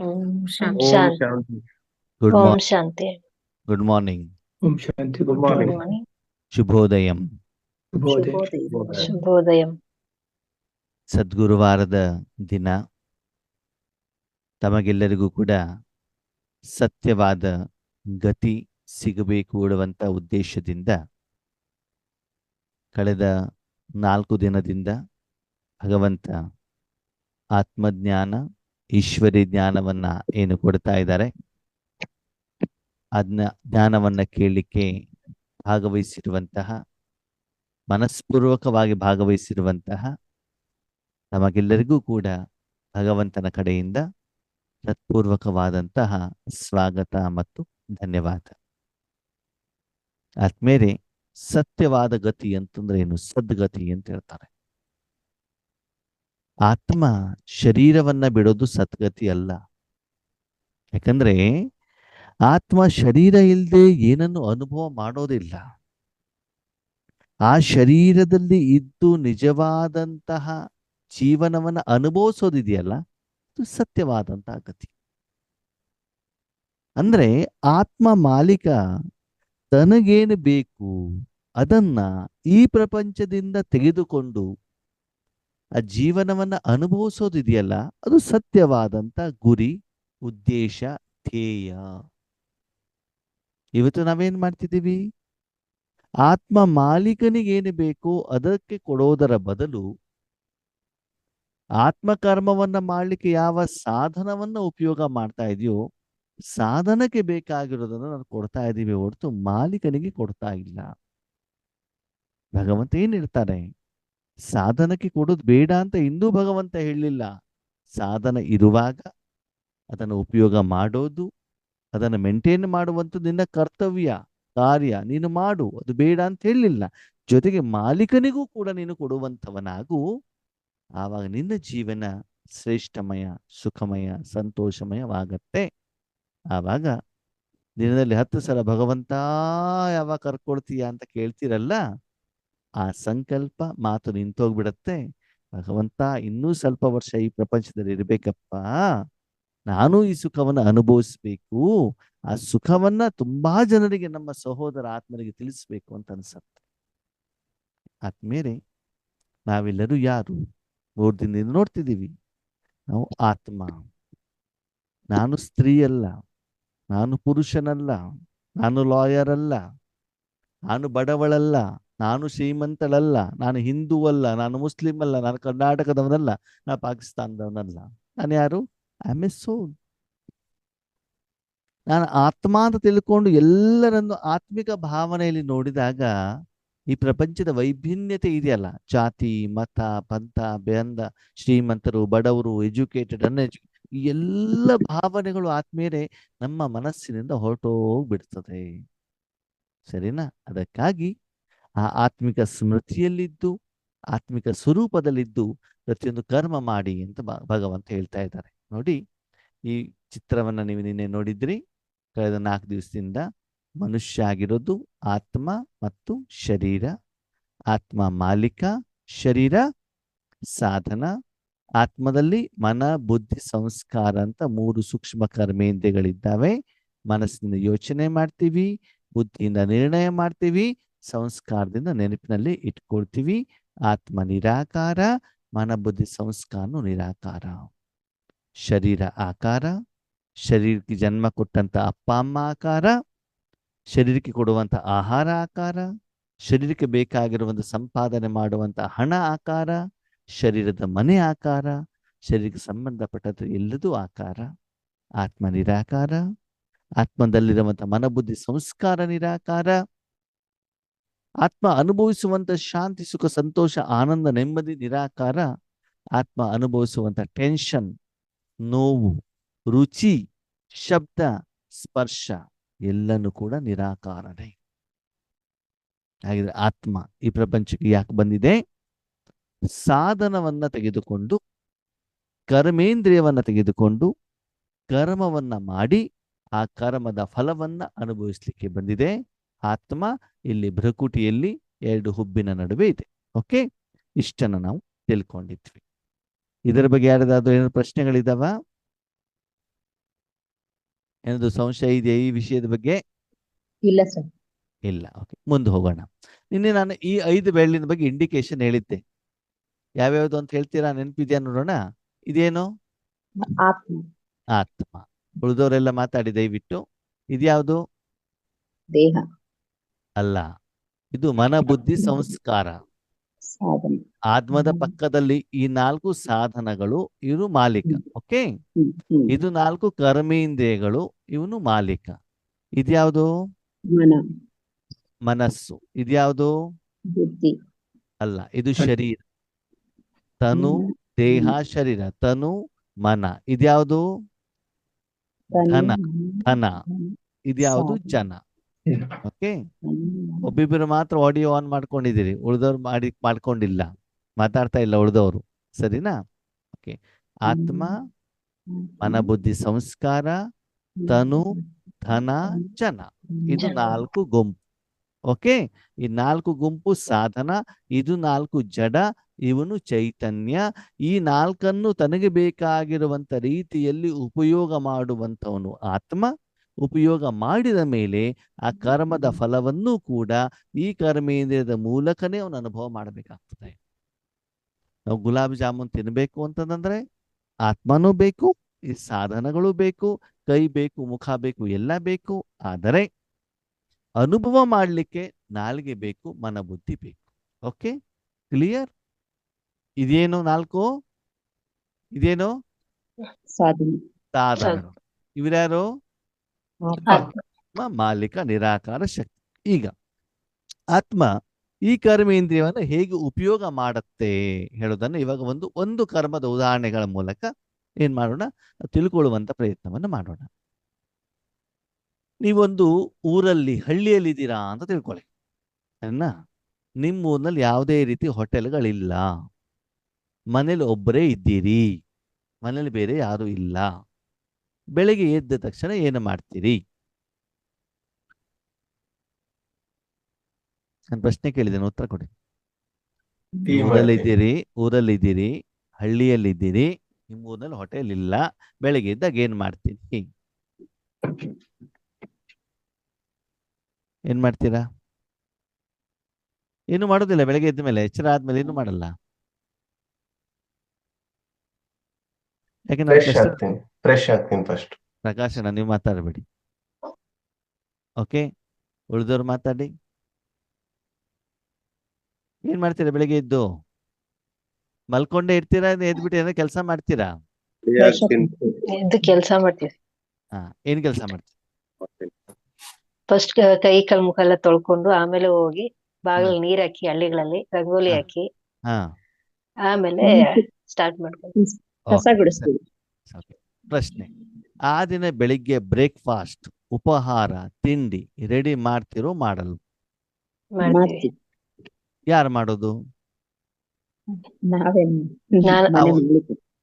ಓಂ ಓಂ ಶಾಂತಿ. ಶಾಂತಿ. ಗುಡ್ ಓಂ ಮಾರ್ನಿಂಗ್. ಶಾಂತಿ. Good morning. ಓಂ ಶಾಂತಿ. Good good morning. ಮಾರ್ನಿಂಗ್. ಶುಭೋದಯಂ. ಶುಭೋದಯ. ಶುಭೋದಯಂ. ಸದ್ಗುರುವಾರದ ದಿನ ತಮಗೆಲ್ಲರಿಗೂ ಕೂಡ ಸತ್ಯವಾದ ಗತಿ ಸಿಗಬೇಕು ಎನ್ನುವಂಥ ಉದ್ದೇಶದಿಂದ ಕಳೆದ 4 ದಿನದಿಂದ ಭಗವಂತ ಆತ್ಮಜ್ಞಾನ ಈಶ್ವರಿ ಜ್ಞಾನವನ್ನ ಏನು ಕೊಡ್ತಾ ಇದ್ದಾರೆ, ಅದನ್ನ ಜ್ಞಾನವನ್ನ ಕೇಳಲಿಕ್ಕೆ ಭಾಗವಹಿಸಿರುವಂತಹ, ಮನಸ್ಪೂರ್ವಕವಾಗಿ ಭಾಗವಹಿಸಿರುವಂತಹ ನಮಗೆಲ್ಲರಿಗೂ ಕೂಡ ಭಗವಂತನ ಕಡೆಯಿಂದ ಹೃತ್ಪೂರ್ವಕವಾದಂತಹ ಸ್ವಾಗತ ಮತ್ತು ಧನ್ಯವಾದ. ಆದ್ಮೇಲೆ ಸತ್ಯವಾದ ಗತಿ ಅಂತಂದ್ರೆ ಏನು? ಸದ್ಗತಿ ಅಂತ ಹೇಳ್ತಾರೆ. ಆತ್ಮ ಶರೀರವನ್ನ ಬಿಡೋದು ಸದ್ಗತಿ ಅಲ್ಲ. ಯಾಕಂದ್ರೆ ಆತ್ಮ ಶರೀರ ಇಲ್ಲದೆ ಏನನ್ನು ಅನುಭವ ಮಾಡೋದಿಲ್ಲ. ಆ ಶರೀರದಲ್ಲಿ ಇದ್ದು ನಿಜವಾದಂತಹ ಜೀವನವನ್ನ ಅನುಭವಿಸೋದಿದೆಯಲ್ಲ, ಅದು ಸತ್ಯವಾದಂತಹ ಗತಿ. ಅಂದ್ರೆ ಆತ್ಮ ಮಾಲೀಕ ತನಗೇನು ಬೇಕು ಅದನ್ನ ಈ ಪ್ರಪಂಚದಿಂದ ತೆಗೆದುಕೊಂಡು ಆ ಜೀವನವನ್ನ ಅನುಭವಿಸೋದಿದೆಯಲ್ಲ, ಅದು ಸತ್ಯವಾದಂತ ಗುರಿ, ಉದ್ದೇಶ, ಧ್ಯೇಯ. ಇವತ್ತು ನಾವೇನ್ ಮಾಡ್ತಿದ್ದೀವಿ? ಆತ್ಮ ಮಾಲೀಕನಿಗೇನು ಬೇಕೋ ಅದಕ್ಕೆ ಕೊಡೋದರ ಬದಲು ಆತ್ಮಕರ್ಮವನ್ನ ಮಾಡಲಿಕ್ಕೆ ಯಾವ ಸಾಧನವನ್ನ ಉಪಯೋಗ ಮಾಡ್ತಾ ಇದೆಯೋ ಸಾಧನಕ್ಕೆ ಬೇಕಾಗಿರೋದನ್ನ ನಾವು ಕೊಡ್ತಾ ಇದ್ದೀವಿ ಹೊರತು ಮಾಲೀಕನಿಗೆ ಕೊಡ್ತಾ ಇಲ್ಲ. ಭಗವಂತ ಏನ್ ಹೇಳ್ತಾರೆ? ಸಾಧನಕ್ಕೆ ಕೊಡೋದು ಬೇಡ ಅಂತ ಇಂದೂ ಭಗವಂತ ಹೇಳಲಿಲ್ಲ. ಸಾಧನ ಇರುವಾಗ ಅದನ್ನು ಉಪಯೋಗ ಮಾಡೋದು, ಅದನ್ನು ಮೇಂಟೈನ್ ಮಾಡುವಂಥದ್ದು ನಿನ್ನ ಕರ್ತವ್ಯ, ಕಾರ್ಯ. ನೀನು ಮಾಡು, ಅದು ಬೇಡ ಅಂತ ಹೇಳಲಿಲ್ಲ. ಜೊತೆಗೆ ಮಾಲೀಕನಿಗೂ ಕೂಡ ನೀನು ಕೊಡುವಂಥವನಾಗು. ಆವಾಗ ನಿನ್ನ ಜೀವನ ಶ್ರೇಷ್ಠಮಯ, ಸುಖಮಯ, ಸಂತೋಷಮಯವಾಗತ್ತೆ. ಆವಾಗ ದಿನದಲ್ಲಿ 10 ಸಲ ಭಗವಂತ ಯಾವಾಗ ಕರ್ಕೊಡ್ತೀಯ ಅಂತ ಕೇಳ್ತೀರಲ್ಲ, ಆ ಸಂಕಲ್ಪ ಮಾತು ನಿಂತೋಗ್ಬಿಡತ್ತೆ. ಭಗವಂತ ಇನ್ನೂ ಸ್ವಲ್ಪ ವರ್ಷ ಈ ಪ್ರಪಂಚದಲ್ಲಿ ಇರ್ಬೇಕಪ್ಪ, ನಾನು ಈ ಸುಖವನ್ನು ಅನುಭವಿಸ್ಬೇಕು, ಆ ಸುಖವನ್ನ ತುಂಬಾ ಜನರಿಗೆ, ನಮ್ಮ ಸಹೋದರ ಆತ್ಮರಿಗೆ ತಿಳಿಸ್ಬೇಕು ಅಂತ ಅನ್ಸತ್ತೆ. ಆದ್ಮೇಲೆ ನಾವೆಲ್ಲರೂ ಯಾರು? 3 ದಿನದಿಂದ ನೋಡ್ತಿದ್ದೀವಿ. ನಾವು ಆತ್ಮ. ನಾನು ಸ್ತ್ರೀ ಅಲ್ಲ, ನಾನು ಪುರುಷನಲ್ಲ, ನಾನು ಲಾಯರ್ ಅಲ್ಲ, ನಾನು ಬಡವಳಲ್ಲ, ನಾನು ಶ್ರೀಮಂತಳಲ್ಲ, ನಾನು ಹಿಂದೂ ಅಲ್ಲ, ನಾನು ಮುಸ್ಲಿಂ ಅಲ್ಲ, ನಾನು ಕರ್ನಾಟಕದವನಲ್ಲ, ನಾನು ಪಾಕಿಸ್ತಾನದವನಲ್ಲ. ನಾನು ಯಾರು? I am a soul. ನಾನು ಆತ್ಮ ಅಂತ ತಿಳ್ಕೊಂಡು ಎಲ್ಲರನ್ನು ಆತ್ಮಿಕ ಭಾವನೆಯಲ್ಲಿ ನೋಡಿದಾಗ ಈ ಪ್ರಪಂಚದ ವೈಭಿನ್ಯತೆ ಇದೆಯಲ್ಲ, ಜಾತಿ, ಮತ, ಪಂಥ, ಬೇಂದ, ಶ್ರೀಮಂತರು, ಬಡವರು, ಎಜುಕೇಟೆಡ್, ಅನ್ಎಜುಕೇಟೆಡ್, ಈ ಎಲ್ಲ ಭಾವನೆಗಳು ಆದ್ಮೇಲೆ ನಮ್ಮ ಮನಸ್ಸಿನಿಂದ ಹೊರಟೋಗ್ಬಿಡ್ತದೆ. ಸರಿನಾ? ಅದಕ್ಕಾಗಿ ಆ ಆತ್ಮಿಕ ಸ್ಮೃತಿಯಲ್ಲಿದ್ದು, ಆತ್ಮಿಕ ಸ್ವರೂಪದಲ್ಲಿದ್ದು ಪ್ರತಿಯೊಂದು ಕರ್ಮ ಮಾಡಿ ಅಂತ ಭಗವಂತ ಹೇಳ್ತಾ ಇದ್ದಾರೆ. ನೋಡಿ, ಈ ಚಿತ್ರವನ್ನ ನೀವು ನಿನ್ನೆ ನೋಡಿದ್ರಿ. ಕಳೆದ 4 ದಿವಸದಿಂದ ಮನುಷ್ಯ ಆಗಿರೋದು ಆತ್ಮ ಮತ್ತು ಶರೀರ. ಆತ್ಮ ಮಾಲೀಕ, ಶರೀರ ಸಾಧನ. ಆತ್ಮದಲ್ಲಿ ಮನ, ಬುದ್ಧಿ, ಸಂಸ್ಕಾರ ಅಂತ 3 ಸೂಕ್ಷ್ಮ ಕರ್ಮೇಂದ್ರಿಯಗಳಿದ್ದಾವೆ. ಮನಸ್ಸಿನಿಂದ ಯೋಚನೆ ಮಾಡ್ತೀವಿ, ಬುದ್ಧಿಯಿಂದ ನಿರ್ಣಯ ಮಾಡ್ತೀವಿ, ಸಂಸ್ಕಾರದಿಂದ ನೆನಪಿನಲ್ಲಿ ಇಟ್ಕೊಳ್ತೀವಿ. ಆತ್ಮ ನಿರಾಕಾರ, ಮನ, ಬುದ್ಧಿ, ಸಂಸ್ಕಾರನು ನಿರಾಕಾರ. ಶರೀರ ಆಕಾರ, ಶರೀರಕ್ಕೆ ಜನ್ಮ ಕೊಟ್ಟಂತ ಅಪ್ಪ ಅಮ್ಮ ಆಕಾರ, ಶರೀರಕ್ಕೆ ಕೊಡುವಂತ ಆಹಾರ ಆಕಾರ, ಶರೀರಕ್ಕೆ ಬೇಕಾಗಿರುವಂತ ಸಂಪಾದನೆ ಮಾಡುವಂತ ಹಣ ಆಕಾರ, ಶರೀರದ ಮನೆ ಆಕಾರ, ಶರೀರಕ್ಕೆ ಸಂಬಂಧಪಟ್ಟದ್ದು ಎಲ್ಲದೂ ಆಕಾರ. ಆತ್ಮ ನಿರಾಕಾರ. ಆತ್ಮದಲ್ಲಿರುವಂತ ಮನಬುದ್ಧಿ ಸಂಸ್ಕಾರ ನಿರಾಕಾರ. ಆತ್ಮ ಅನುಭವಿಸುವಂತ ಶಾಂತಿ, ಸುಖ, ಸಂತೋಷ, ಆನಂದ, ನೆಮ್ಮದಿ ನಿರಾಕಾರ. ಆತ್ಮ ಅನುಭವಿಸುವಂತ ಟೆನ್ಷನ್, ನೋವು, ರುಚಿ, ಶಬ್ದ, ಸ್ಪರ್ಶ ಎಲ್ಲನೂ ಕೂಡ ನಿರಾಕಾರನೇ. ಹಾಗಿದ್ರೆ ಆತ್ಮ ಈ ಪ್ರಪಂಚಕ್ಕೆ ಯಾಕೆ ಬಂದಿದೆ? ಸಾಧನವನ್ನ ತೆಗೆದುಕೊಂಡು, ಕರ್ಮೇಂದ್ರಿಯವನ್ನ ತೆಗೆದುಕೊಂಡು ಕರ್ಮವನ್ನ ಮಾಡಿ ಆ ಕರ್ಮದ ಫಲವನ್ನ ಅನುಭವಿಸ್ಲಿಕ್ಕೆ ಬಂದಿದೆ. ಆತ್ಮ ಇಲ್ಲಿ ಭ್ರಕುಟಿಯಲ್ಲಿ 2 ಹುಬ್ಬಿನ ನಡುವೆ ಇದೆ. ಓಕೆ, ಇಷ್ಟನ್ನ ನಾವು ತಿಳ್ಕೊಂಡಿದ್ವಿ. ಇದರ ಬಗ್ಗೆ ಯಾರ್ದಾದ್ರೂ ಏನಾದ್ರು ಪ್ರಶ್ನೆಗಳಿದಾವ? ಏನಾದ್ರು ಸಂಶಯ ಇದೆಯಾ ಈ ವಿಷಯದ ಬಗ್ಗೆ? ಇಲ್ಲ ಸರ್. ಇಲ್ಲ. ಓಕೆ, ಮುಂದೆ ಹೋಗೋಣ. ನಿನ್ನೆ ನಾನು ಈ 5 ಬೆರಳಿನ ಬಗ್ಗೆ ಇಂಡಿಕೇಶನ್ ಹೇಳಿದ್ದೆ. ಯಾವ್ಯಾವ್ದು ಅಂತ ಹೇಳ್ತೀರಾ? ನೆನಪಿದ್ಯಾ ನೋಡೋಣ. ಇದೇನು? ಆತ್ಮ. ಆತ್ಮ. ಉಳಿದವರೆಲ್ಲ ಮಾತಾಡಿ ದಯವಿಟ್ಟು. ಇದ್ಯಾವುದು? ದೇಹ. ಅಲ್ಲ, ಇದು ಮನ ಬುದ್ಧಿ ಸಂಸ್ಕಾರ. ಸಾಧನೆ. ಆತ್ಮದ ಪಕ್ಕದಲ್ಲಿ ಈ 4 ಸಾಧನಗಳು, ಇವರು ಮಾಲೀಕ. ಓಕೆ, ಇದು 4 ಕರ್ಮೇಂದ್ರಿಯಗಳು, ಇವನು ಮಾಲೀಕ. ಇದ್ಯಾವುದು? ಮನ. ಮನಸ್ಸು. ಇದ್ಯಾವುದು? ಬುದ್ಧಿ. ಅಲ್ಲ, ಇದು ಶರೀರ. ತನು, ದೇಹ, ಶರೀರ. ತನು, ಮನ. ಇದ್ಯಾವುದು? ಧನ. ಧನ. ಇದ್ಯಾವುದು? ಜನ. ಓಕೆ, ಒಬ್ಬಿಬ್ಬರು ಮಾತ್ರ ಆಡಿಯೋ ಆನ್ ಮಾಡ್ಕೊಂಡಿದ್ದೀರಿ, ಉಳಿದವ್ರು ಮಾಡ್ಕೊಂಡಿಲ್ಲ, ಮಾತಾಡ್ತಾ ಇಲ್ಲ ಉಳಿದವರು. ಸರಿನಾ? ಓಕೆ, ಆತ್ಮ, ಮನ ಬುದ್ಧಿ ಸಂಸ್ಕಾರ, ತನು, ಧನ, ಜನ. ಇದು 4 ಗುಂಪು. ಓಕೆ, ಈ 4 ಗುಂಪು ಸಾಧನ, ಇದು 4 ಜಡ, ಇವನು ಚೈತನ್ಯ. ಈ 4 ತನಗೆ ಬೇಕಾಗಿರುವಂತ ರೀತಿಯಲ್ಲಿ ಉಪಯೋಗ ಮಾಡುವಂತವನು ಆತ್ಮ. ಉಪಯೋಗ ಮಾಡಿದ ಮೇಲೆ ಆ ಕರ್ಮದ ಫಲವನ್ನು ಕೂಡ ಈ ಕರ್ಮೇಂದ್ರಿಯದ ಮೂಲಕನೇ ಅವನು ಅನುಭವ ಮಾಡಬೇಕಾಗ್ತದೆ. ನಾವು ಗುಲಾಬ್ ಜಾಮೂನ್ ತಿನ್ಬೇಕು ಅಂತಂದ್ರೆ ಆತ್ಮನೂ ಬೇಕು, ಈ ಸಾಧನಗಳು ಬೇಕು, ಕೈ ಬೇಕು, ಮುಖ ಬೇಕು, ಎಲ್ಲ ಬೇಕು. ಆದರೆ ಅನುಭವ ಮಾಡಲಿಕ್ಕೆ ನಾಲಿಗೆ ಬೇಕು, ಮನ ಬುದ್ಧಿ ಬೇಕು. Okay, clear? ಇದೇನು 4? ಇದೇನು? ಸಾಧನೆ. ಸಾಧನಗಳು. ಇವರ್ಯಾರು? ಆತ್ಮ, ಮಾಲೀಕ, ನಿರಾಕಾರ ಶಕ್ತಿ. ಈಗ ಆತ್ಮ ಈ ಕರ್ಮೇಂದ್ರಿಯವನ್ನು ಹೇಗೆ ಉಪಯೋಗ ಮಾಡುತ್ತೆ ಹೇಳೋದನ್ನು ಇವಾಗ ಒಂದು ಕರ್ಮದ ಉದಾಹರಣೆಗಳ ಮೂಲಕ ಏನ್ ಮಾಡೋಣ, ತಿಳ್ಕೊಳ್ಳುವಂತ ಪ್ರಯತ್ನವನ್ನು ಮಾಡೋಣ. ನೀವೊಂದು ಊರಲ್ಲಿ, ಹಳ್ಳಿಯಲ್ಲಿದ್ದೀರಾ ಅಂತ ತಿಳ್ಕೊಳ್ಳಿ. ಸರಿನಾ? ನಿಮ್ಮ ಊರಿನಲ್ಲಿ ಯಾವುದೇ ರೀತಿ ಹೋಟೆಲ್ಗಳಿಲ್ಲ, ಮನೇಲಿ ಒಬ್ಬರೇ ಇದ್ದೀರಿ, ಮನೇಲಿ ಬೇರೆ ಯಾರು ಇಲ್ಲ. ಬೆಳಿಗ್ಗೆ ಎದ್ದ ತಕ್ಷಣ ಏನು ಮಾಡ್ತೀರಿ? ನಾನು ಪ್ರಶ್ನೆ ಕೇಳಿದ್ದೇನೆ, ಉತ್ತರ ಕೊಡಿ. ಊರಲ್ಲಿದ್ದೀರಿ, ಹಳ್ಳಿಯಲ್ಲಿದ್ದೀರಿ, ನಿಮ್ಮ ಊರಿನಲ್ಲಿ ಹೋಟೆಲ್ ಇಲ್ಲ, ಬೆಳಿಗ್ಗೆ ಇದ್ದಾಗ ಏನ್ ಮಾಡ್ತೀನಿ? ಏನ್ ಮಾಡ್ತೀರಾ? ಏನು ಮಾಡೋದಿಲ್ಲ. ಬೆಳಗ್ಗೆ ಎದ್ದ ಮೇಲೆ, ಎಚ್ಚರ ಆದ್ಮೇಲೆ ಏನು ಮಾಡಲ್ಲ. ಯಾಕೆ ಫ್ರೆಶ್ ಆಗ್ತೀನಿ ಫಸ್ಟ್. ಪ್ರಕಾಶನ, ನೀವು ಮಾತಾಡಬೇಡಿ. ಓಕೆ, ಉಳಿದವ್ರು ಮಾತಾಡಿ. ಏನ್ ಮಾಡ್ತೀರಾ ಬೆಳಿಗ್ಗೆ ಎದ್ದು? ಮಲ್ಕೊಂಡೇ ಇರ್ತೀರಾ? ಎದ್ಬಿಟ್ಟು ಏನೋ ಕೆಲಸ ಮಾಡ್ತೀರಾ? ಎದ್ದು ಕೆಲಸ ಮಾಡ್ತೀವಿ. ಏನ್ ಕೆಲಸ ಮಾಡ್ತೀರಾ? ಫಸ್ಟ್ ಕೈ ಕಾಲು ಮುಖ ಎಲ್ಲ ತೊಳ್ಕೊಂಡು ಆಮೇಲೆ ಹೋಗಿ ಬಾಗಿಲು ನೀರ್ ಹಾಕಿ, ಹಳ್ಳಿಗಳಲ್ಲಿ ರಂಗೋಲಿ ಹಾಕಿ ಆಮೇಲೆ ಸ್ಟಾರ್ಟ್ ಮಾಡ್ಕೊಂಡು ಕಸ ಗುಡಿಸ್ತೀವಿ. ಪ್ರಶ್ನೆ, ಆ ದಿನ ಬೆಳಿಗ್ಗೆ ಬ್ರೇಕ್ಫಾಸ್ಟ್, ಉಪಹಾರ, ತಿಂಡಿ ರೆಡಿ ಮಾಡ್ತಿರೋ ಮಾಡಲು? ಮಾಡ್ತೀವಿ. ಯಾರು ಮಾಡೋದು?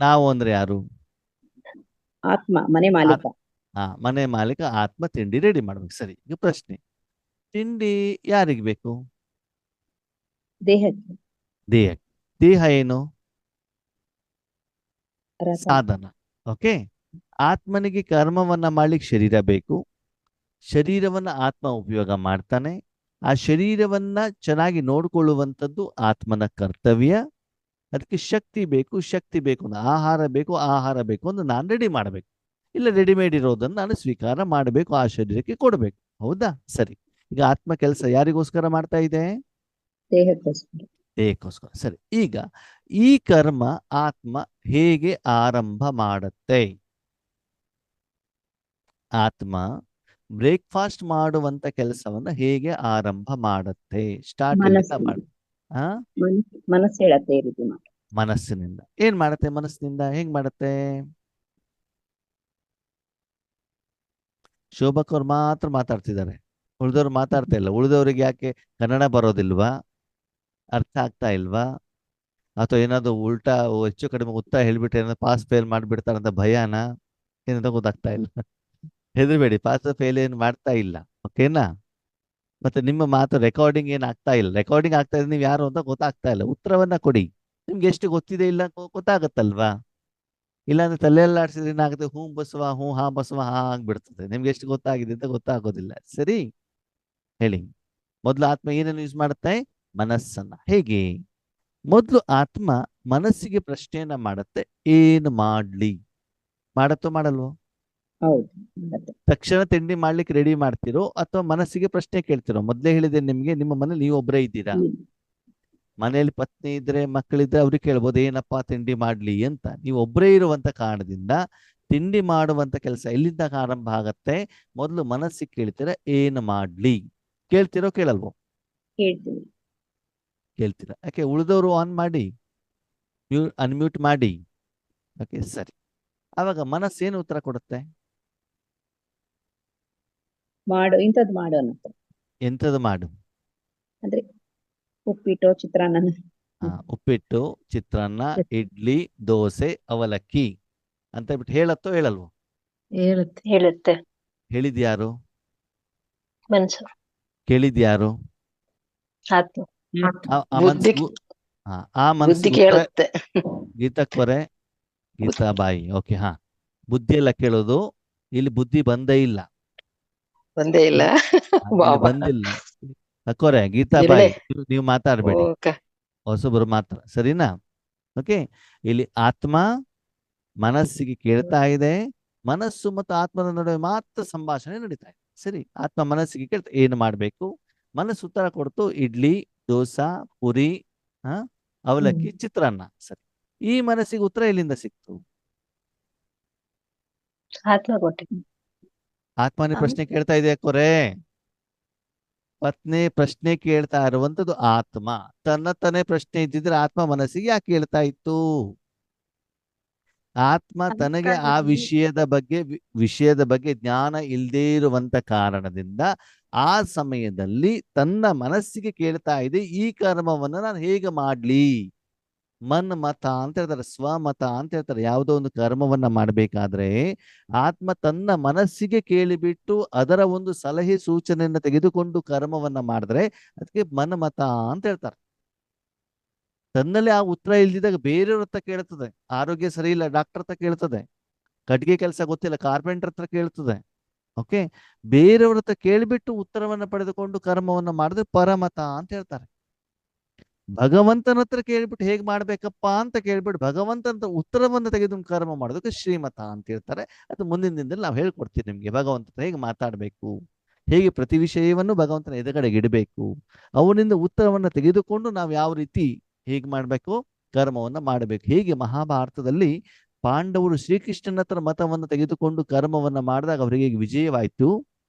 ನಾವು ಅಂದ್ರೆ ಯಾರು? ಆತ್ಮ, ಮನೆ ಮಾಲೀಕ. ಮನೆ ಮಾಲೀಕ ಆತ್ಮ ತಿಂಡಿ ರೆಡಿ ಮಾಡ್ಬೇಕು. ಸರಿ, ಈಗ ಪ್ರಶ್ನೆ, ತಿಂಡಿ ಯಾರಿಗೆ ಬೇಕು? ದೇಹಕ್ಕೆ. ದೇಹ ಏನು? ಸಾಧನ. ಓಕೆ, ಆತ್ಮನಿಗೆ ಕರ್ಮವನ್ನ ಮಾಡ್ಲಿಕ್ಕೆ ಶರೀರ ಬೇಕು. ಶರೀರವನ್ನ ಆತ್ಮ ಉಪಯೋಗ ಮಾಡ್ತಾನೆ. ಆ ಶರೀರವನ್ನ ಚೆನ್ನಾಗಿ ನೋಡ್ಕೊಳ್ಳುವಂಥದ್ದು ಆತ್ಮನ ಕರ್ತವ್ಯ. ಅದಕ್ಕೆ ಶಕ್ತಿ ಬೇಕು ಅಂದ್ರೆ ಆಹಾರ ಬೇಕು ಅಂದ್ರೆ ನಾನು ರೆಡಿ ಮಾಡಬೇಕು. ಇಲ್ಲ ರೆಡಿಮೇಡ್ ಇರೋದನ್ನು ನಾನು ಸ್ವೀಕಾರ ಮಾಡಬೇಕು, ಆ ಶರೀರಕ್ಕೆ ಕೊಡಬೇಕು. ಹೌದಾ? ಸರಿ, ಈಗ ಆತ್ಮ ಕೆಲಸ ಯಾರಿಗೋಸ್ಕರ ಮಾಡ್ತಾ ಇದೆ? ದೇಹಕ್ಕೋಸ್ಕರ. ಸರಿ, ಈಗ ಈ ಕರ್ಮ ಆತ್ಮ ಹೇಗೆ ಆರಂಭ ಮಾಡುತ್ತೆ? ಆತ್ಮ ಬ್ರೇಕ್ಫಾಸ್ಟ್ ಮಾಡುವಂತ ಕೆಲಸವನ್ನ ಹೇಗೆ ಆರಂಭ ಮಾಡುತ್ತೆ? ಸ್ಟಾರ್ಟ್ ಮನಸ್ಸಿನಿಂದ. ಏನ್ ಮಾಡುತ್ತೆ? ಮನಸ್ಸಿನಿಂದ ಹೆಂಗ್ ಮಾಡುತ್ತೆ? ಶೋಭಕ್ ಅವ್ರು ಮಾತ್ರ ಮಾತಾಡ್ತಿದ್ದಾರೆ, ಉಳಿದವ್ರು ಮಾತಾಡ್ತಾ ಇಲ್ಲ. ಉಳಿದವ್ರಿಗೆ ಯಾಕೆ ಕನ್ನಡ ಬರೋದಿಲ್ವಾ? ಅರ್ಥ ಆಗ್ತಾ ಇಲ್ವಾ? ಅಥವಾ ಏನಾದ್ರು ಉಲ್ಟಾ ಹೆಚ್ಚು ಕಡಿಮೆ ಉತ್ತರ ಹೇಳ್ಬಿಟ್ರೆ ಏನಾದ್ರು ಪಾಸ್ ಫೇಲ್ ಮಾಡ್ಬಿಡ್ತಾರಂತ ಭಯನ? ಏನಂತ ಗೊತ್ತಾಗ್ತಾ ಇಲ್ಲ. ಹೆದರ್ಬೇಡಿ, ಪಾಸ್ ಫೇಲ್ ಏನು ಮಾಡ್ತಾ ಇಲ್ಲ. ಓಕೆನಾ? ಮತ್ತೆ ನಿಮ್ಮ ಮಾತು ರೆಕಾರ್ಡಿಂಗ್ ಏನು ಆಗ್ತಾ ಇಲ್ಲ. ರೆಕಾರ್ಡಿಂಗ್ ಆಗ್ತಾ ಇದೆ, ನೀವು ಯಾರು ಅಂತ ಗೊತ್ತಾಗ್ತಾ ಇಲ್ಲ. ಉತ್ತರವನ್ನ ಕೊಡಿ. ನಿಮ್ಗೆ ಎಷ್ಟು ಗೊತ್ತಿದೆ ಇಲ್ಲ ಗೊತ್ತಾಗತ್ತಲ್ವಾ? ಇಲ್ಲಾಂದ್ರೆ ತಲೆಯಲ್ಲಿ ಆಡ್ಸಿದ್ರೆ ಏನಾಗುತ್ತೆ, ಹ್ಞೂ ಬಸವ, ಹ್ಞೂ ಹಾ ಬಸವ, ಹಾ ಆಗ್ಬಿಡ್ತದೆ. ನಿಮ್ಗೆ ಎಷ್ಟು ಗೊತ್ತಾಗಿದೆ ಅಂತ ಗೊತ್ತಾಗೋದಿಲ್ಲ. ಸರಿ, ಹೇಳಿ. ಮೊದಲು ಆತ್ಮ ಏನನ್ನು ಯೂಸ್ ಮಾಡುತ್ತೆ? ಮನಸ್ಸನ್ನ. ಹೇಗೆ? ಮೊದಲು ಆತ್ಮ ಮನಸ್ಸಿಗೆ ಪ್ರಶ್ನೆಯನ್ನ ಮಾಡುತ್ತೆ, ಏನು ಮಾಡ್ಲಿ? ಮಾಡತ್ತೋ ಮಾಡಲ್ವೋ? ಹೌದು ಮಾಡತ್ತೆ. ತಕ್ಷಣ ತಿಂಡಿ ಮಾಡ್ಲಿಕ್ಕೆ ರೆಡಿ ಮಾಡ್ತಿರೋ ಅಥವಾ ಮನಸ್ಸಿಗೆ ಪ್ರಶ್ನೆ ಕೇಳ್ತಿರೋ? ಮೊದಲೇ ಹೇಳಿದೆ ನಿಮ್ಗೆ, ನಿಮ್ಮ ಮನೇಲಿ ನೀವು ಒಬ್ಬರೇ ಇದ್ದೀರಾ. ಮನೆಯಲ್ಲಿ ಪತ್ನಿ ಇದ್ರೆ, ಮಕ್ಕಳಿದ್ರೆ ಅವ್ರಿಗೆ ಕೇಳ್ಬೋದು ಏನಪ್ಪಾ ತಿಂಡಿ ಮಾಡ್ಲಿ ಅಂತ. ನೀವು ಒಬ್ಬರೇ ಇರುವಂತ ಕಾರಣದಿಂದ ತಿಂಡಿ ಮಾಡುವಂತ ಕೆಲಸ ಎಲ್ಲಿಂದ ಆರಂಭ ಆಗತ್ತೆ? ಮೊದಲು ಮನಸ್ಸಿಗೆ ಕೇಳ್ತೀರಾ, ಏನು ಮಾಡ್ಲಿ? ಕೇಳ್ತಿರೋ ಕೇಳಲ್ವೋ? ಹೇಳ್ತೀವಿ. ಕೇಳ್ತೀರಾ. ಯಾಕೆ? ಉಳಿದವರು ಆನ್ ಮಾಡಿ, ಅನ್ಮ್ಯೂಟ್ ಮಾಡಿ. ಓಕೆ, ಸರಿ. ಆವಾಗ ಮನಸ್ಸೇನು ಉತ್ತರ ಕೊಡುತ್ತೆ? ಮಾಡು, ಇಂಥದ್ದು ಮಾಡು ಅನ್ನತ್ತೆ. ಎಂಥದ್ದು ಮಾಡು? ಅಂದ್ರೆ ಉಪ್ಪಿಟ್ಟು, ಚಿತ್ರಾನ್ನ. ಉಪ್ಪಿಟ್ಟು, ಚಿತ್ರಾನ್ನ, ಇಡ್ಲಿ, ದೋಸೆ, ಅವಲಕ್ಕಿ ಅಂತ ಬಿಟ್ಟು ಹೇಳತ್ತೋ ಹೇಳಲ್ವೋ? ಹೇಳುತ್ತೆ. ಹೇಳಿದ್ಯಾರು? ಮನಸ್ಸು, ಕೇಳಿದ್ಯಾರು? ಆತ್ಮ. ಆ ಮನಸ್ಸಿಗೂ ಆ ಮನಸ್ಸಿಗೆ ಉತ್ತರ ಗೀತಕ್ಕೊರೆ, ಗೀತಾಬಾಯಿ. ಓಕೆ, ಹಾ. ಬುದ್ಧಿ ಎಲ್ಲ ಕೇಳೋದು, ಇಲ್ಲಿ ಬುದ್ಧಿ ಬಂದೇ ಇಲ್ಲ. ಬಂದಿಲ್ಲ. ಕೊರೆ ಗೀತಾಬಾಯಿ, ನೀವು ಮಾತಾಡ್ಬೇಡಿ, ಹೊಸಬರು ಮಾತ್ರ, ಸರಿನಾ? ಓಕೆ, ಇಲ್ಲಿ ಆತ್ಮ ಮನಸ್ಸಿಗೆ ಕೇಳ್ತಾ ಇದೆ, ಮನಸ್ಸು ಮತ್ತು ಆತ್ಮದ ನಡುವೆ ಮಾತ್ರ ಸಂಭಾಷಣೆ ನಡೀತಾ ಇದೆ. ಸರಿ, ಆತ್ಮ ಮನಸ್ಸಿಗೆ ಕೇಳ್ತಾ ಏನು ಮಾಡ್ಬೇಕು, ಮನಸ್ಸು ಉತ್ತರ ಕೊಡ್ತು, ಇಡ್ಲಿ, ದೋಸಾ, ಪುರಿ, ಅವಲಕ್ಕಿ, ಚಿತ್ರಾನ್ನ. ಸರಿ, ಈ ಮನಸ್ಸಿಗೆ ಉತ್ತರ ಎಲ್ಲಿಂದ ಸಿಕ್ತು? ಆತ್ಮ ಕೊಟ್ಟಿದ್ದು. ಆತ್ಮನೇ ಪ್ರಶ್ನೆ ಕೇಳ್ತಾ ಇದೆ. ಕೊರೆ ಪತ್ನಿ ಪ್ರಶ್ನೆ ಕೇಳ್ತಾ ಇರುವಂತದ್ದು ಆತ್ಮ. ತನ್ನೇ ಪ್ರಶ್ನೆ ಇದ್ದಿದ್ರೆ ಆತ್ಮ ಮನಸ್ಸಿಗೆ ಯಾಕೆ ಕೇಳ್ತಾ ಇತ್ತು? ಆತ್ಮ ತನಗೆ ಆ ವಿಷಯದ ಬಗ್ಗೆ ಜ್ಞಾನ ಇಲ್ಲದೇ ಇರುವಂತ ಕಾರಣದಿಂದ ಆ ಸಮಯದಲ್ಲಿ ತನ್ನ ಮನಸ್ಸಿಗೆ ಕೇಳ್ತಾ ಇದೆ, ಈ ಕರ್ಮವನ್ನು ನಾನು ಹೇಗೆ ಮಾಡ್ಲಿ? ಮತ ಅಂತ ಹೇಳ್ತಾರೆ, ಸ್ವಮತ ಅಂತ ಹೇಳ್ತಾರೆ. ಯಾವುದೋ ಒಂದು ಕರ್ಮವನ್ನ ಮಾಡಬೇಕಾದ್ರೆ ಆತ್ಮ ತನ್ನ ಮನಸ್ಸಿಗೆ ಕೇಳಿಬಿಟ್ಟು ಅದರ ಒಂದು ಸಲಹೆ ಸೂಚನೆಯನ್ನ ತೆಗೆದುಕೊಂಡು ಕರ್ಮವನ್ನ ಮಾಡಿದ್ರೆ ಅದಕ್ಕೆ ಮತ ಅಂತ ಹೇಳ್ತಾರೆ. ತನ್ನಲ್ಲಿ ಆ ಉತ್ತರ ಇಲ್ದಿದಾಗ ಬೇರೆಯವ್ರ ಹತ್ರ ಕೇಳ್ತದೆ. ಆರೋಗ್ಯ ಸರಿ ಇಲ್ಲ, ಡಾಕ್ಟರ್ ಹತ್ರ ಕೇಳ್ತದೆ. ಕಟ್ಗೆ ಕೆಲಸ ಗೊತ್ತಿಲ್ಲ, ಕಾರ್ಪೆಂಟರ್ ಹತ್ರ ಕೇಳ್ತದೆ. ಓಕೆ, ಬೇರೆಯವ್ರ ಹತ್ರ ಕೇಳಿಬಿಟ್ಟು ಉತ್ತರವನ್ನ ಪಡೆದುಕೊಂಡು ಕರ್ಮವನ್ನ ಮಾಡಿದ್ರೆ ಪರಮತ ಅಂತ ಹೇಳ್ತಾರೆ. ಭಗವಂತನ ಹತ್ರ ಕೇಳ್ಬಿಟ್ಟು ಹೇಗೆ ಮಾಡ್ಬೇಕಪ್ಪ ಅಂತ ಕೇಳ್ಬಿಟ್ಟು ಭಗವಂತನ ಉತ್ತರವನ್ನು ತೆಗೆದು ಕರ್ಮ ಮಾಡೋದಕ್ಕೆ ಶ್ರೀಮತ ಅಂತ ಹೇಳ್ತಾರೆ. ಅದು ಮುಂದಿನ ದಿನದಲ್ಲಿ ನಾವು ಹೇಳ್ಕೊಡ್ತೀವಿ ನಿಮ್ಗೆ, ಭಗವಂತ ಹೇಗೆ ಮಾತಾಡ್ಬೇಕು, ಹೇಗೆ ಪ್ರತಿ ವಿಷಯವನ್ನು ಭಗವಂತನ ಎದುರುಗಡೆಗೆ ಇಡಬೇಕು, ಅವನಿಂದ ಉತ್ತರವನ್ನು ತೆಗೆದುಕೊಂಡು ನಾವು ಯಾವ ರೀತಿ ಹೇಗೆ ಮಾಡ್ಬೇಕು, ಕರ್ಮವನ್ನ ಮಾಡಬೇಕು. ಹೇಗೆ ಮಹಾಭಾರತದಲ್ಲಿ ಪಾಂಡವರು ಶ್ರೀಕೃಷ್ಣನ ಹತ್ರ ಮತವನ್ನು ತೆಗೆದುಕೊಂಡು ಕರ್ಮವನ್ನ ಮಾಡಿದಾಗ ಅವರಿಗೆ ವಿಜಯವಾಯಿತು,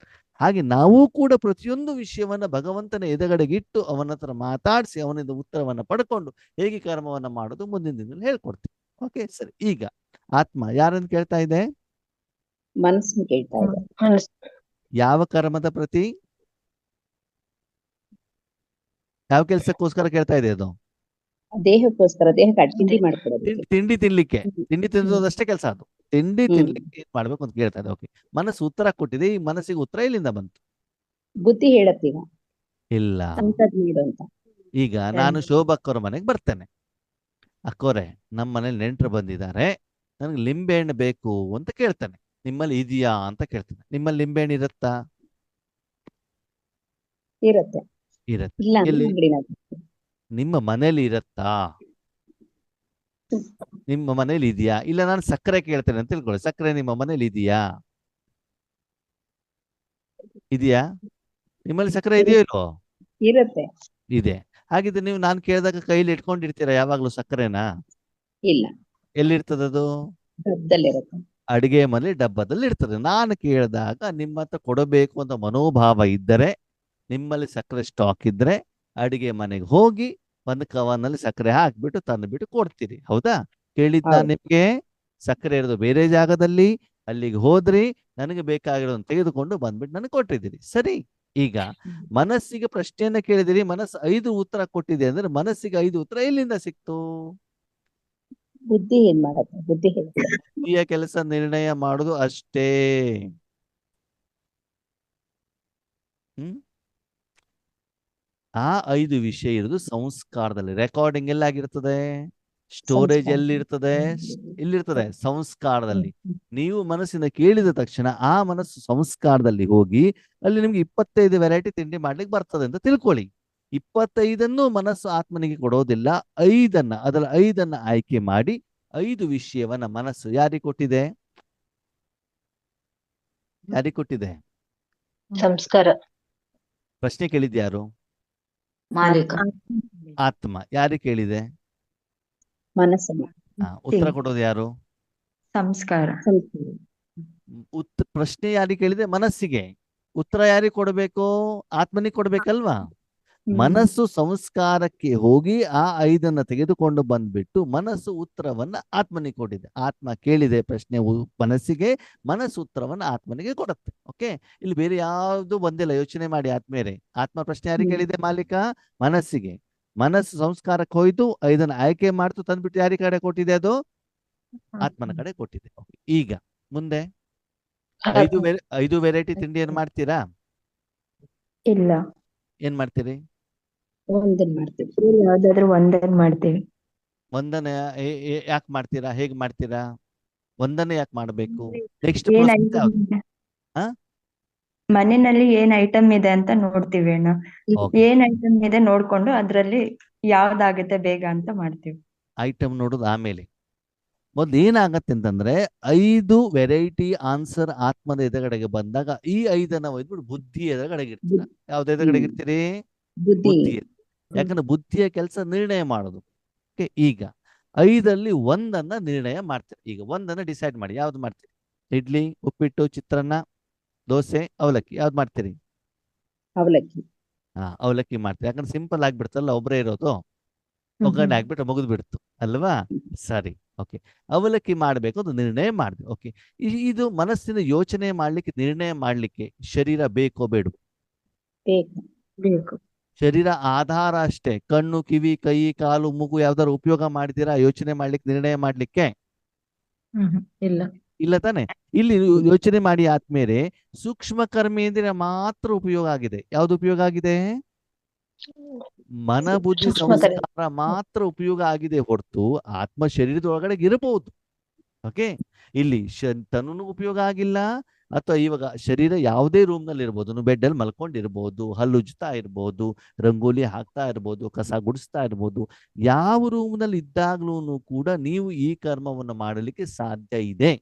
ಹಾಗೆ ನಾವು ಕೂಡ ಪ್ರತಿಯೊಂದು ವಿಷಯವನ್ನ ಭಗವಂತನ ಎದುರುಗಡೆಗಿಟ್ಟು ಅವನ ಹತ್ರ ಮಾತಾಡಿಸಿ ಅವನಿಂದ ಉತ್ತರವನ್ನ ಪಡ್ಕೊಂಡು ಹೇಗೆ ಕರ್ಮವನ್ನ ಮಾಡೋದು ಮುಂದಿನ ದಿನದಲ್ಲಿ ಹೇಳ್ಕೊಡ್ತೀವಿ. ಓಕೆ, ಸರಿ. ಈಗ ಆತ್ಮ ಯಾರನ್ನು ಕೇಳ್ತಾ ಇದೆ? ಮನಸ್ಸು ಕೇಳ್ತಾ ಇದೆ. ಯಾವ ಕರ್ಮದ ಪ್ರತಿ? ಯಾವ ಕೆಲ್ಸಕ್ಕೋಸ್ಕರ ಕೇಳ್ತಾ ಇದೆ ಅದು? ದೇಹಕ್ಕೋಸ್ಕರ, ದೇಹಕ್ಕೆ ತಿಂಡಿ ಮಾಡ್ಕೊಡೋದು. ತಿಂಡಿ ತಿನ್ಲಿಕ್ಕೆ. ತಿಂಡಿ ತಿನ್ನೋದಷ್ಟೇ ಕೆಲಸ ಅದು. ತಿಂಡಿ ತಿನ್ಲಿಕ್ಕೆ ಏನ್ ಮಾಡ್ಬೇಕು ಅಂತ ಕೇಳ್ತಾ ಇದೆ. ಓಕೆ, ಮನಸ್ಸು ಉತ್ತರ ಕೊಟ್ಟಿದೆ. ಈ ಮನಸ್ಸಿಗೆ ಉತ್ತರ ಎಲ್ಲಿಂದ ಬಂತು? ಬುದ್ಧಿ ಹೇಳತ್ತೀಗ ಇಲ್ಲ. ಈಗ ನಾನು ಶೋಭಕ್ಕವ್ರ ಮನೆಗೆ ಬರ್ತೇನೆ. ಅಕ್ಕೋರೆ, ನಮ್ಮ ಮನೇಲಿ ನೆಂಟರು ಬಂದಿದ್ದಾರೆ, ನನಗೆ ಲಿಂಬೆಹಣ್ಣು ಬೇಕು ಅಂತ ಕೇಳ್ತಾನೆ. ನಿಮ್ಮಲ್ಲಿ ಇದೆಯಾ ಅಂತ ಕೇಳ್ತಾನೆ. ನಿಮ್ಮಲ್ಲಿ ಲಿಂಬೆಹಣ್ಣು ಇರುತ್ತಾ? ಇರುತ್ತೆ. ನಿಮ್ಮ ಮನೇಲಿ ಇರತ್ತಾ? ನಿಮ್ಮ ಮನೇಲಿ ಇದೆಯಾ? ಇಲ್ಲ, ನಾನು ಸಕ್ಕರೆ ಕೇಳ್ತೇನೆ ಅಂತ ತಿಳ್ಕೊಳ್ಳಿ. ಸಕ್ಕರೆ ನಿಮ್ಮ ಮನೇಲಿ ಇದೆಯಾ? ಇದೆಯಾ? ನಿಮ್ಮಲ್ಲಿ ಸಕ್ಕರೆ ಇದೆಯೋ ಇಲ್ವೋ? ಇರುತ್ತೆ. ಇದೆ. ಹಾಗಿದ್ರೆ ನೀವು ನಾನು ಕೇಳಿದಾಗ ಕೈಲಿ ಇಟ್ಕೊಂಡಿರ್ತೀರಾ ಯಾವಾಗ್ಲೂ ಸಕ್ಕರೆನಾ? ಇಲ್ಲ. ಎಲ್ಲಿರ್ತದದು? ಡಬ್ಬದಲ್ಲಿರುತ್ತೆ. ಅಡಿಗೆ ಮನೆ ಡಬ್ಬದಲ್ಲಿ ಇರ್ತದೆ. ನಾನು ಕೇಳಿದಾಗ ನಿಮ್ಮ ಹತ್ರ ಕೊಡಬೇಕು ಅಂತ ಮನೋಭಾವ ಇದ್ದರೆ, ನಿಮ್ಮಲ್ಲಿ ಸಕ್ಕರೆ ಸ್ಟಾಕ್ ಇದ್ರೆ ಅಡಿಗೆ ಮನೆಗೆ ಹೋಗಿ ಒಂದು ಕವನಲ್ಲಿ ಸಕ್ಕರೆ ಹಾಕ್ಬಿಟ್ಟು ತಂದುಬಿಟ್ಟು ಕೊಡ್ತೀರಿ. ಹೌದಾ? ಕೇಳಿದ್ದ ನಿಮ್ಗೆ ಸಕ್ಕರೆ ಇರೋದು ಬೇರೆ ಜಾಗದಲ್ಲಿ, ಅಲ್ಲಿಗೆ ಹೋದ್ರಿ, ನನಗೆ ಬೇಕಾಗಿರೋದನ್ನು ತೆಗೆದುಕೊಂಡು ಬಂದ್ಬಿಟ್ಟು ನನಗೆ ಕೊಟ್ಟಿದ್ದೀರಿ. ಸರಿ, ಈಗ ಮನಸ್ಸಿಗೆ ಪ್ರಶ್ನೆಯನ್ನ ಕೇಳಿದಿರಿ, ಮನಸ್ಸು 5 ಉತ್ತರ ಕೊಟ್ಟಿದೆ ಅಂದ್ರೆ ಮನಸ್ಸಿಗೆ 5 ಉತ್ತರ ಎಲ್ಲಿಂದ ಸಿಕ್ತು? ಬುದ್ಧಿ ಏನ್ ಮಾಡತ್ತೆ? ಬುದ್ಧಿಯ ಕೆಲಸ ನಿರ್ಣಯ ಮಾಡುದು ಅಷ್ಟೇ. ಆ 5 ವಿಷಯ ಇರೋದು ಸಂಸ್ಕಾರದಲ್ಲಿ. ರೆಕಾರ್ಡಿಂಗ್ ಎಲ್ಲಾಗಿರ್ತದೆ? ಸ್ಟೋರೇಜ್ ಸಂಸ್ಕಾರ. ಎಲ್ಲಿರ್ತದೆ? ಇಲ್ಲಿರ್ತದೆ ಸಂಸ್ಕಾರದಲ್ಲಿ. ನೀವು ಮನಸ್ಸಿನ ಕೇಳಿದ ತಕ್ಷಣ ಆ ಮನಸ್ಸು ಸಂಸ್ಕಾರದಲ್ಲಿ ಹೋಗಿ ಅಲ್ಲಿ ನಿಮ್ಗೆ 25 ವೆರೈಟಿ ತಿಂಡಿ ಮಾಡ್ಲಿಕ್ಕೆ ಬರ್ತದೆ ಅಂತ ತಿಳ್ಕೊಳ್ಳಿ. 25 ಮನಸ್ಸು ಆತ್ಮನಿಗೆ ಕೊಡೋದಿಲ್ಲ. 5 ಅದರ 5 ಆಯ್ಕೆ ಮಾಡಿ 5 ವಿಷಯವನ್ನ ಮನಸ್ಸು ಯಾರಿಗೆ ಕೊಟ್ಟಿದೆ? ಯಾರಿಗೆ ಕೊಟ್ಟಿದೆ? ಸಂಸ್ಕಾರ. ಪ್ರಶ್ನೆ ಕೇಳಿದ್ಯಾರು? ಮಾಲೀಕ. ಆತ್ಮ. ಯಾರಿಗೆ ಕೇಳಿದೆ? ಮನಸ್ಸನ್ನು. ಉತ್ತರ ಕೊಡೋದು ಯಾರು? ಸಂಸ್ಕಾರ. ಪ್ರಶ್ನೆ ಯಾರಿಗೆ ಕೇಳಿದೆ? ಮನಸ್ಸಿಗೆ. ಉತ್ತರ ಯಾರಿಗೆ ಕೊಡಬೇಕು? ಆತ್ಮನಿಗೆ ಕೊಡ್ಬೇಕಲ್ವಾ? ಮನಸ್ಸು ಸಂಸ್ಕಾರಕ್ಕೆ ಹೋಗಿ ಆ 5 ತೆಗೆದುಕೊಂಡು ಬಂದ್ಬಿಟ್ಟು ಮನಸ್ಸು ಉತ್ತರವನ್ನ ಆತ್ಮನಿಗೆ ಕೊಟ್ಟಿದೆ. ಆತ್ಮ ಕೇಳಿದೆ ಪ್ರಶ್ನೆ ಮನಸ್ಸಿಗೆ, ಮನಸ್ಸು ಉತ್ತರವನ್ನ ಆತ್ಮನಿಗೆ ಕೊಡುತ್ತೆ. ಓಕೆ, ಇಲ್ಲಿ ಬೇರೆ ಯಾವ್ದು ಬಂದಿಲ್ಲ. ಯೋಚನೆ ಮಾಡಿ ಆತ್ಮೇರೆ. ಆತ್ಮ ಪ್ರಶ್ನೆ ಯಾರಿಗೆ ಕೇಳಿದೆ? ಮಾಲೀಕ. ಮನಸ್ಸಿಗೆ. ಮನಸ್ಸು ಸಂಸ್ಕಾರಕ್ಕೆ ಹೋಯ್ತು, 5 ಆಯ್ಕೆ ಮಾಡ್ತು, ತಂದ್ಬಿಟ್ಟು ಯಾರ ಕಡೆ ಕೊಟ್ಟಿದೆ? ಅದು ಆತ್ಮನ ಕಡೆ ಕೊಟ್ಟಿದೆ. ಈಗ ಮುಂದೆ 5 ವೆರೈಟಿ ತಿಂಡಿ ಏನ್ ಮಾಡ್ತೀರಾ? ಇಲ್ಲ, ಏನ್ ಮಾಡ್ತೀರಿ? ಒಂದನ್ನು ಮಾಡ್ತೀವಿ. ಯಾವ್ದಾದ್ರು ಒಂದನ್ ಮಾಡ್ತೀವಿ. ಒಂದನ್ನ ಯಾಕೆ ಮಾಡ್ತೀರಾ? ಹೇಗ್ ಮಾಡ್ತೀರಾ? ಒಂದನ್ನೇ ಯಾಕೆ ಮಾಡ್ಬೇಕು? ನೆಕ್ಸ್ಟ್ ಏನ್ ಪ್ರೋಸೆಸ್ item ಯಾವ್ದು? ಇದೆ? ಹಾ? ಮನೆಯಲ್ಲಿ ಏನ್ ಐಟಮ್ ಇದೆ ಅಂತ ನೋಡ್ತೀವಿ ಅಣ್ಣ. Okay. ಏನ್ ಐಟಮ್ ಇದೆ ನೋಡ್ಕೊಂಡು ಅದ್ರಲ್ಲಿ ಯಾವ್ದಾಗುತ್ತೆ ಬೇಗ ಅಂತ ಮಾಡ್ತೀವಿ. ಐಟಮ್ ನೋಡೋದು ಆಮೇಲೆ. ಮೊದ್ಲು ಏನಾಗತ್ತೆ ಅಂತಂದ್ರೆ 5 ವೆರೈಟಿ ಆನ್ಸರ್ ಆತ್ಮದ ಎದುರುಗಡೆಗೆ ಬಂದಾಗ ಈ 5 ಒಯ್ದ್ಬಿಟ್ಟು ಬುದ್ಧಿ ಎದುರುಗಡೆಗೆ ಇರ್ತೀರ. ಯಾವ್ದು ಎದುರುಗಡೆಗೆ ಇರ್ತೀರಿ? ಬುದ್ಧಿ. ಬುದ್ಧಿ. ಯಾಕಂದ್ರೆ ಬುದ್ಧಿಯ ಕೆಲಸ ನಿರ್ಣಯ ಮಾಡೋದು. ಓಕೆ, ಈಗ 5ರಲ್ಲಿ 1 ನಿರ್ಣಯ ಮಾಡ್ತೀರಿ. ಈಗ 1 ಡಿಸೈಡ್ ಮಾಡಿ. ಯಾವ್ದು ಮಾಡ್ತೀರಿ? ಇಡ್ಲಿ, ಉಪ್ಪಿಟ್ಟು, ಚಿತ್ರಾನ್ನ, ದೋಸೆ, ಅವಲಕ್ಕಿ, ಯಾವ್ದು ಮಾಡ್ತೀರಿ? ಅವಲಕ್ಕಿ. ಅವಲಕ್ಕಿ ಮಾಡ್ತೀರಿ. ಯಾಕಂದ್ರೆ ಸಿಂಪಲ್ ಆಗ್ಬಿಡ್ತಲ್ಲ, ಒಬ್ಬರೇ ಇರೋದು. ಒಗ್ಗರಣೆ ಹಾಕ್ಬಿಟ್ಟು ಮುಗಿದು ಬಿಡ್ತು ಅಲ್ವಾ? ಸರಿ, ಓಕೆ. ಅವಲಕ್ಕಿ ಮಾಡ್ಬೇಕು ಅದು ನಿರ್ಣಯ ಮಾಡಿದೆ. ಓಕೆ, ಇದು ಮನಸ್ಸಿನ ಯೋಚನೆ ಮಾಡ್ಲಿಕ್ಕೆ, ನಿರ್ಣಯ ಮಾಡ್ಲಿಕ್ಕೆ ಶರೀರ ಬೇಕೋ ಬೇಡ? ಬೇಕು. ಶರೀರ ಆಧಾರ ಅಷ್ಟೇ. ಕಣ್ಣು, ಕಿವಿ, ಕೈ, ಕಾಲು, ಮೂಗು ಯಾವ್ದಾದ್ರು ಉಪಯೋಗ ಮಾಡಿದ್ದೀರಾ ಯೋಚನೆ ಮಾಡ್ಲಿಕ್ಕೆ, ನಿರ್ಣಯ ಮಾಡ್ಲಿಕ್ಕೆ? ಇಲ್ಲ. ಇಲ್ಲ ತಾನೆ. ಇಲ್ಲಿ ಯೋಚನೆ ಮಾಡಿ ಆದ್ಮೇಲೆ ಸೂಕ್ಷ್ಮ ಕರ್ಮೇಂದ್ರಿಯ ಮಾತ್ರ ಉಪಯೋಗ ಆಗಿದೆ. ಯಾವ್ದು ಉಪಯೋಗ ಆಗಿದೆ? ಮನ ಬುದ್ಧಿ ಸಂಸ್ಕಾರ ಮಾತ್ರ ಉಪಯೋಗ ಆಗಿದೆ ಹೊರತು ಆತ್ಮ ಶರೀರದೊಳಗಡೆ ಇರಬಹುದು. ಓಕೆ, ಇಲ್ಲಿ ತನ್ನೂ ಉಪಯೋಗ ಆಗಿಲ್ಲ. ಅಥವಾ ಇವಾಗ ಶರೀರ ಯಾವುದೇ ರೂಮ್ ನಲ್ಲಿ ಇರ್ಬೋದು, ನೀವು ಬೆಡ್ ಅಲ್ಲಿ ಮಲ್ಕೊಂಡಿರ್ಬೋದು, ಹಲ್ಲುಜ್ತಾ ಇರ್ಬೋದು, ರಂಗೋಲಿ ಹಾಕ್ತಾ ಇರ್ಬೋದು, ಕಸ ಗುಡಿಸ್ತಾ ಇರ್ಬೋದು. ಯಾವ ರೂಮ್ ನಲ್ಲಿ ಇದ್ದಾಗ್ಲೂ ಕೂಡ ನೀವು ಈ ಕರ್ಮವನ್ನು ಮಾಡಲಿಕ್ಕೆ ಸಾಧ್ಯ ಇದೆ.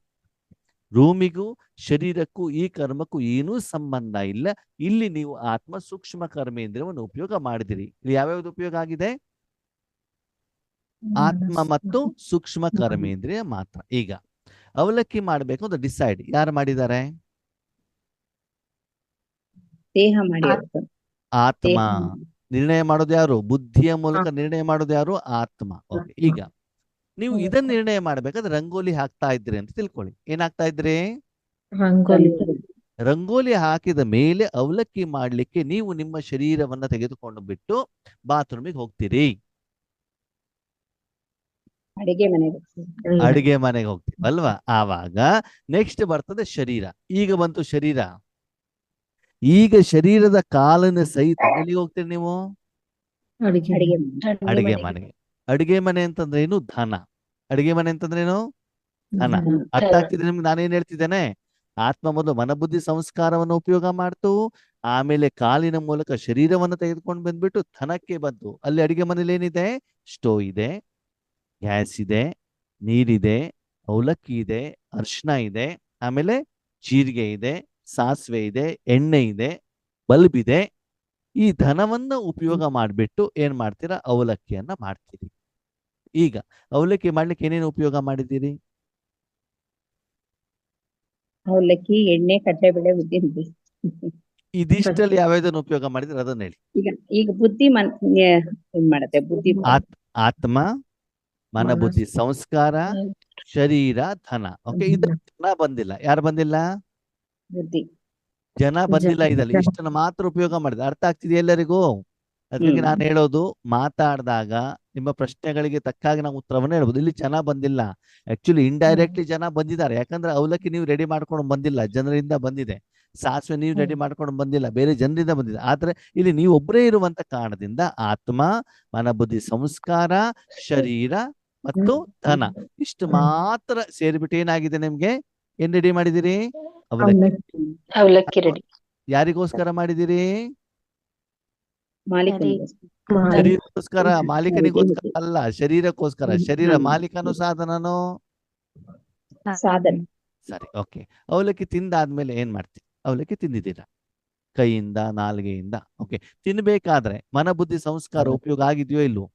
ರೂಮಿಗೂ ಶರೀರಕ್ಕೂ ಈ ಕರ್ಮಕ್ಕೂ ಏನೂ ಸಂಬಂಧ ಇಲ್ಲ. ಇಲ್ಲಿ ನೀವು ಆತ್ಮ ಸೂಕ್ಷ್ಮ ಕರ್ಮೇಂದ್ರಿಯವನ್ನು ಉಪಯೋಗ ಮಾಡಿದಿರಿ. ಇಲ್ಲಿ ಯಾವ್ಯಾವ್ದು ಉಪಯೋಗ ಆಗಿದೆ? ಆತ್ಮ ಮತ್ತು ಸೂಕ್ಷ್ಮ ಕರ್ಮೇಂದ್ರಿಯ ಮಾತ್ರ. ಈಗ ಅವಲಕ್ಕಿ ಮಾಡ್ಬೇಕು ಅಂತ ಡಿಸೈಡ್ ಯಾರು ಮಾಡಿದ್ದಾರೆ? ದೇಹ ಮಾಡಿರುತ್ತೆ. ಆತ್ಮ. ನಿರ್ಣಯ ಮಾಡೋದು ಯಾರು? ಬುದ್ಧಿಯ ಮೂಲಕ ನಿರ್ಣಯ ಮಾಡೋದು ಯಾರು? ಆತ್ಮ. ಓಕೆ, ಈಗ ನೀವು ಇದನ್ನ ನಿರ್ಣಯ ಮಾಡ್ಬೇಕಾದ್ರೆ ರಂಗೋಲಿ ಹಾಕ್ತಾ ಇದ್ರಿ ಅಂತ ತಿಳ್ಕೊಳ್ಳಿ. ಏನಾಗ್ತಾ ಇದ್ರಿ? ರಂಗೋಲಿ ಹಾಕಿದ ಮೇಲೆ ಅವಲಕ್ಕಿ ಮಾಡ್ಲಿಕ್ಕೆ ನೀವು ನಿಮ್ಮ ಶರೀರವನ್ನ ತೆಗೆದುಕೊಂಡು ಬಿಟ್ಟು ಬಾತ್ರೂಮಿಗೆ ಹೋಗ್ತೀರಿ. ಅಡಿಗೆ ಮನೆಗೆ ಹೋಗ್ತೀವಿ ಅಲ್ವಾ? ಆವಾಗ ನೆಕ್ಸ್ಟ್ ಬರ್ತದೆ ಶರೀರ. ಈಗ ಬಂತು ಶರೀರ. ಈಗ ಶರೀರದ ಕಾಲಿನ ಸಹಿತ ಎಲ್ಲಿಗೆ ಹೋಗ್ತೀರಿ ನೀವು? ಅಡಿಗೆ ಮನೆಗೆ. ಅಡಿಗೆ ಮನೆ ಅಂತಂದ್ರೆ ಏನು? ಧನ. ಅಡಿಗೆ ಮನೆ ಅಂತಂದ್ರೆ ಏನು? ಧನ. ಅರ್ಥ ಆಗ್ತಿದೆ ನಿಮ್ಗೆ ನಾನೇನ್ ಹೇಳ್ತಿದ್ದೇನೆ? ಆತ್ಮ ಮೊದಲು ಮನಬುದ್ಧಿ ಸಂಸ್ಕಾರವನ್ನು ಉಪಯೋಗ ಮಾಡ್ತು, ಆಮೇಲೆ ಕಾಲಿನ ಮೂಲಕ ಶರೀರವನ್ನು ತೆಗೆದುಕೊಂಡು ಬಂದ್ಬಿಟ್ಟು ಧನಕ್ಕೆ ಬಂತು. ಅಲ್ಲಿ ಅಡಿಗೆ ಮನೇಲಿ ಏನಿದೆ? ಸ್ಟೋವ್ ಇದೆ, ಗ್ಯಾಸ್ ಇದೆ, ನೀರಿದೆ, ಅವಲಕ್ಕಿ ಇದೆ, ಅರ್ಶಿನ ಇದೆ, ಆಮೇಲೆ ಜೀರಿಗೆ ಇದೆ, ಸಾಸಿವೆ ಇದೆ, ಎಣ್ಣೆ ಇದೆ, ಬಲ್ಬ್ ಇದೆ. ಈ ಧನವನ್ನ ಉಪಯೋಗ ಮಾಡ್ಬಿಟ್ಟು ಏನ್ ಮಾಡ್ತೀರಾ? ಅವಲಕ್ಕಿಯನ್ನ ಮಾಡ್ತೀರಿ. ಈಗ ಅವಲಕ್ಕಿ ಮಾಡ್ಲಿಕ್ಕೆ ಏನೇನು ಉಪಯೋಗ ಮಾಡಿದ್ದೀರಿ? ಅವಲಕ್ಕಿ, ಎಣ್ಣೆ, ಕಡಲೆಬೇಳೆ, ಉದ್ದಿನ. ಇದಿಷ್ಟಲ್ಲಿ ಯಾವ್ಯಾವ್ದನ್ನು ಉಪಯೋಗ ಮಾಡಿದ್ರೆ ಅದನ್ನ ಹೇಳಿ. ಈಗ ಬುದ್ಧಿ ಏನ್ ಮಾಡತ್ತೆ? ಬುದ್ಧಿ ಆತ್ಮ, ಮನ ಬುದ್ಧಿ ಸಂಸ್ಕಾರ, ಶರೀರ, ಧನ. ಓಕೆ, ಇದ್ರ ಜನ ಬಂದಿಲ್ಲ. ಯಾರು ಬಂದಿಲ್ಲ? ಬುದ್ಧಿ. ಜನ ಬಂದಿಲ್ಲ. ಇದಲ್ಲಿ ಇಷ್ಟನ್ನ ಮಾತ್ರ ಉಪಯೋಗ ಮಾಡಿದೆ. ಅರ್ಥ ಆಗ್ತಿದೆಯಾ ಎಲ್ಲರಿಗೂ? ಅದಕ್ಕೆ ನಾನು ಹೇಳೋದು, ಮಾತಾಡಿದಾಗ ನಿಮ್ಮ ಪ್ರಶ್ನೆಗಳಿಗೆ ತಕ್ಕಾಗಿ ನಾವು ಉತ್ತರವನ್ನು ಹೇಳ್ಬೋದು. ಇಲ್ಲಿ ಜನ ಬಂದಿಲ್ಲ. ಆಕ್ಚುಲಿ ಇಂಡೈರೆಕ್ಟ್ಲಿ ಜನ ಬಂದಿದ್ದಾರೆ. ಯಾಕಂದ್ರೆ ಅವಲಕ್ಕಿ ನೀವು ರೆಡಿ ಮಾಡ್ಕೊಂಡು ಬಂದಿಲ್ಲ, ಜನರಿಂದ ಬಂದಿದೆ. ಸಾಸಿವೆ ನೀವು ರೆಡಿ ಮಾಡ್ಕೊಂಡು ಬಂದಿಲ್ಲ, ಬೇರೆ ಜನರಿಂದ ಬಂದಿದೆ. ಆದ್ರೆ ಇಲ್ಲಿ ನೀವು ಒಬ್ಬರೇ ಇರುವಂತ ಕಾರಣದಿಂದ ಆತ್ಮ, ಮನ ಬುದ್ಧಿ ಸಂಸ್ಕಾರ, ಶರೀರ, ಮತ್ತು ಧನ. ಇಷ್ಟು ಮಾತ್ರ ಸೇರಿಬಿಟ್ಟು ಏನಾಗಿದೆ ನಿಮ್ಗೆ? ಏನ್ ರೆಡಿ ಮಾಡಿದಿರಿ? ಅವಲಕ್ಕಿ. ಅವಲಕ್ಕಿ ರೆಡಿ. ಯಾರಿಗೋಸ್ಕರ ಮಾಡಿದಿರಿ? ಮಾಲೀಕನಿಗೋಸ್ಕರ. ಶರೀರಕ್ಕೋಸ್ಕರ, ಮಾಲೀಕನಿಗೋಸ್ಕರ ಅಲ್ಲ, ಶರೀರಕ್ಕೋಸ್ಕರ. ಶರೀರ ಮಾಲೀಕನು ಸಾಧನನು ಸಾಧನ. ಸರಿ, ಓಕೆ. ಅವಲಕ್ಕಿ ತಿಂದಾದ್ಮೇಲೆ ಏನ್ ಮಾಡ್ತೀವಿ? ಅವಲಕ್ಕಿ ತಿಂದಿದ್ದೀರಾ ಕೈಯಿಂದ, ನಾಲಿಗೆಯಿಂದ. ಓಕೆ, ತಿನ್ಬೇಕಾದ್ರೆ ಮನ ಬುದ್ಧಿ ಸಂಸ್ಕಾರ ಉಪಯೋಗ ಆಗಿದೆಯೋ ಇಲ್ವೋ?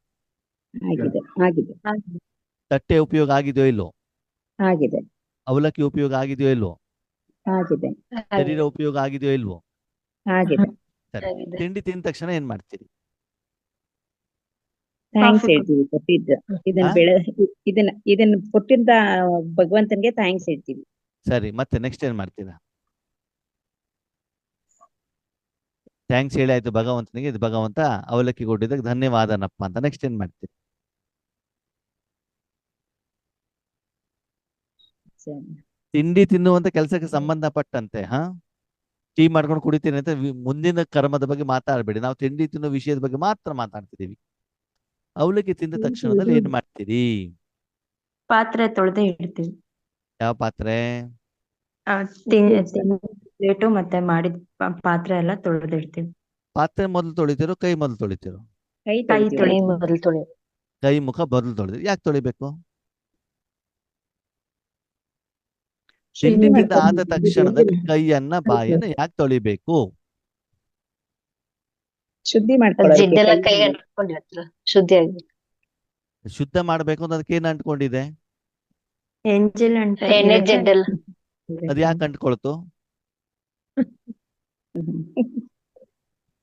ಆಗಿದೆ ಆಗಿದೆ ತಟ್ಟೆ ಉಪಯೋಗ ಆಗಿದೆಯೋ ಇಲ್ವೋ? ಆಗಿದೆ ಅವಲಕ್ಕಿ ಉಪಯೋಗ ಆಗಿದೆಯೋ ಇಲ್ವೋ? ಆಗಿದೆ ಶರೀರ ಉಪಯೋಗ ಆಗಿದೆಯೋ ಇಲ್ವೋ? ಆಗಿದೆ. ಸರಿ, ತಿಂಡಿ ತಿಂದ ತಕ್ಷಣ ಏನ್ ಮಾಡ್ತೀರಿ? ಥ್ಯಾಂಕ್ಸ್ ಹೇಳ್ತೀವಿ ಕೊಟ್ಟಿದ್ದ ಇದನ್ನ ಇದನ್ನ ಕೊಟ್ಟಿದ್ದ ಭಗವಂತನಿಗೆ ಥ್ಯಾಂಕ್ಸ್ ಹೇಳ್ತೀವಿ. ಸರಿ, ಮತ್ತೆ ನೆಕ್ಸ್ಟ್ ಏನ್ ಮಾಡ್ತೀರಾ? ಥ್ಯಾಂಕ್ಸ್ ಹೇಳಿ ಆಯ್ತು ಭಗವಂತನಿಗೆ, ಇದು ಭಗವಂತ ಅವಲಕ್ಕಿ ಕೊಟ್ಟಿದ್ದಕ್ಕೆ ಧನ್ಯವಾದನಪ್ಪ ಅಂತ. ನೆಕ್ಸ್ಟ್ ಏನ್ ಮಾಡ್ತೀರಿ? ತಿಂಡಿ ತಿನ್ನುವಂತ ಕೆಲಸಕ್ಕೆ ಸಂಬಂಧಪಟ್ಟಂತೆ ಟೀ ಮಾಡ್ಕೊಂಡು ಕುಡಿತೀನಿ ಅಂತ ಮುಂದಿನ ಕರ್ಮದ ಬಗ್ಗೆ ಮಾತಾಡಬೇಡಿ. ನಾವು ತಿಂಡಿ ತಿನ್ನೋ ವಿಷಯದ ಬಗ್ಗೆ ಮಾತ್ರ ಮಾತಾಡ್ತಿದೀವಿ. ಅವಲಕ್ಕಿ ತಿಂದ ತಕ್ಷಣದಲ್ಲಿ ಏನ್ ಮಾಡ್ತೀರಿ? ಪಾತ್ರೆ ತೊಳೆದೇ ಇಡ್ತೀವಿ. ಯಾವ ಪಾತ್ರೆ? ಪ್ಲೇಟು ಮತ್ತೆ ಮಾಡಿದ ಪಾತ್ರೆ ಎಲ್ಲ ತೊಳೆದಿಡ್ತೀವಿ. ಪಾತ್ರೆ ಮೊದಲು ತೊಳಿತಿರೋ ಕೈ ಮೊದಲು ತೊಳಿತಿರೋ? ಕೈ ಮೊದಲು ತೊಳೆ. ಕೈ ಮುಖ ಮೊದಲು ತೊಳೆದಿರಿ. ಯಾಕೆ ತೊಳಿಬೇಕು? ತಿಂಡಿ ತಿಂದ ಆದ ತಕ್ಷಣದಲ್ಲಿ ಕೈಯನ್ನ ಬಾಯನ್ನ ಯಾಕೆ ತೊಳಿಬೇಕು? ಶುದ್ಧಿ ಜಿಡ್ಡೆಲ್ಲ ಕೈ ಅಂಟ್ಕೊಂಡಿರತ್ತಲ್ಲ, ಶುದ್ಧಿ ಆಗ್ಬೇಕು. ಶುದ್ಧ ಮಾಡ್ಬೇಕು ಅಂತ ಅದಕ್ಕೆ ಏನ್ ಅಂಟ್ಕೊಂಡಿದೆ? ಎಂಜಿಲ್ ಎಣ್ಣೆ ಜಿಡ್ಡೆಲ್ಲ. ಅದ್ ಯಾಕೆ ಅಂಟ್ಕೊಳ್ತು?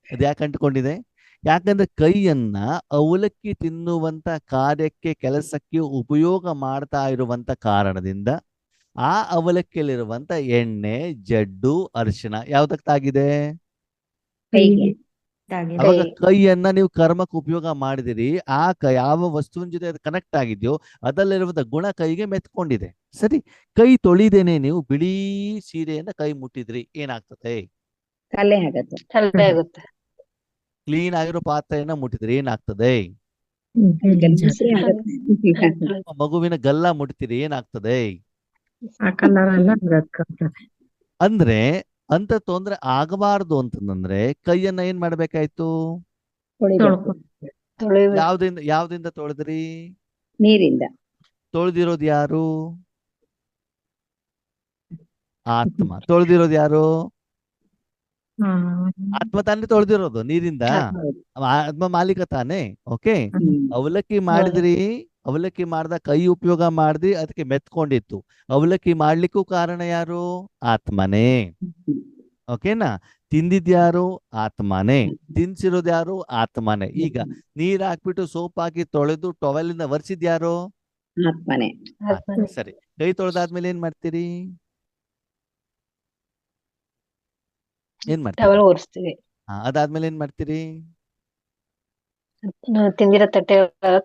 ಅದ್ ಯಾಕೆ ಅಂಟ್ಕೊಂಡಿದೆ? ಯಾಕಂದ್ರೆ ಕೈಯನ್ನ ಅವಲಕ್ಕಿ ತಿನ್ನುವಂತ ಕಾರ್ಯಕ್ಕೆ, ಕೆಲಸಕ್ಕೆ ಉಪಯೋಗ ಮಾಡ್ತಾ ಇರುವಂತ ಕಾರಣದಿಂದ ಆ ಅವಲಕ್ಕಿಯಲ್ಲಿರುವಂತ ಎಣ್ಣೆ, ಜಡ್ಡು, ಅರಿಶಿಣ ಯಾವ್ದಕ್ ತಾಗಿದೆ? ಕೈಗೆ. ಅವಾಗ ಕೈಯನ್ನ ನೀವು ಕರ್ಮಕ್ಕೆ ಉಪಯೋಗ ಮಾಡಿದಿರಿ. ಆ ಯಾವ ವಸ್ತುವಿನ ಜೊತೆ ಅದು ಕನೆಕ್ಟ್ ಆಗಿದೆಯೋ ಅದರಲ್ಲಿರುವಂತ ಗುಣ ಕೈಗೆ ಮೆತ್ಕೊಂಡಿದೆ. ಸರಿ, ಕೈ ತೊಳಿದೇನೆ ನೀವು ಬಿಳಿ ಸೀರೆಯನ್ನ ಕೈ ಮುಟ್ಟಿದ್ರಿ, ಏನಾಗ್ತದೆ? ಕಲೆ ಆಗತ್ತೆ. ತಲೆ ಆಗುತ್ತೆ. ಕ್ಲೀನ್ ಆಗಿರೋ ಪಾತ್ರೆಯನ್ನ ಮುಟ್ಟಿದ್ರಿ, ಏನಾಗ್ತದೆ? ಗಲೀಜೆ ಆಗತ್ತೆ. ಮಗುವಿನ ಗಲ್ಲ ಮುಟ್ತೀರಿ, ಏನಾಗ್ತದೆ? ಅಂದ್ರೆ ಅಂತ ತೊಂದ್ರೆ ಆಗಬಾರ್ದು ಅಂತಂದ್ರೆ ಕೈಯನ್ನ ಏನ್ ಮಾಡ್ಬೇಕಾಯ್ತು? ತೊಳಿಬೇಕು. ಯಾವ್ದಿಂದ ತೊಳೆದ್ರಿ? ನೀರಿಂದ. ತೊಳೆದಿರೋದು ಯಾರು? ಆತ್ಮ. ತೊಳೆದಿರೋದು ಯಾರು? ಆತ್ಮ ತಾನೇ ತೊಳೆದಿರೋದು ನೀರಿಂದ. ಆತ್ಮ ಮಾಲೀಕ ತಾನೇ. ಓಕೆ, ಅವಲಕ್ಕಿ ಮಾಡಿದ್ರಿ, ಅವಲಕ್ಕಿ ಮಾಡ್ದ ಕೈ ಉಪಯೋಗ ಮಾಡಿದ್ರಿ, ಅದಕ್ಕೆ ಮೆತ್ಕೊಂಡಿತ್ತು. ಅವಲಕ್ಕಿ ಮಾಡ್ಲಿಕ್ಕೂ ಕಾರಣ ಯಾರು? ಆತ್ಮನೇ. ಓಕೆನಾ? ತಿಂದಿದ್ಯಾರು? ಆತ್ಮನೇ. ತಿನ್ಸಿರೋದು ಯಾರು? ಆತ್ಮನೇ. ಈಗ ನೀರ್ ಹಾಕ್ಬಿಟ್ಟು ಸೋಪ್ ಹಾಕಿ ತೊಳೆದು ಟೊವೆಲಿಂದ ಒರೆಸಿದ್ಯಾರು? ಆತ್ಮನೇ. ಸರಿ, ಕೈ ತೊಳೆದಾದ್ಮೇಲೆ ಏನ್ ಮಾಡ್ತೀರಿ? ಏನ್ ಮಾಡ್ತೀರಿ? ಟವಲ್ ಒರೆಸ್ತೀವಿ. ಅದಾದ್ಮೇಲೆ ಏನ್ ಮಾಡ್ತೀರಿ? ತಿಂದಿರೋ ತಟ್ಟೆ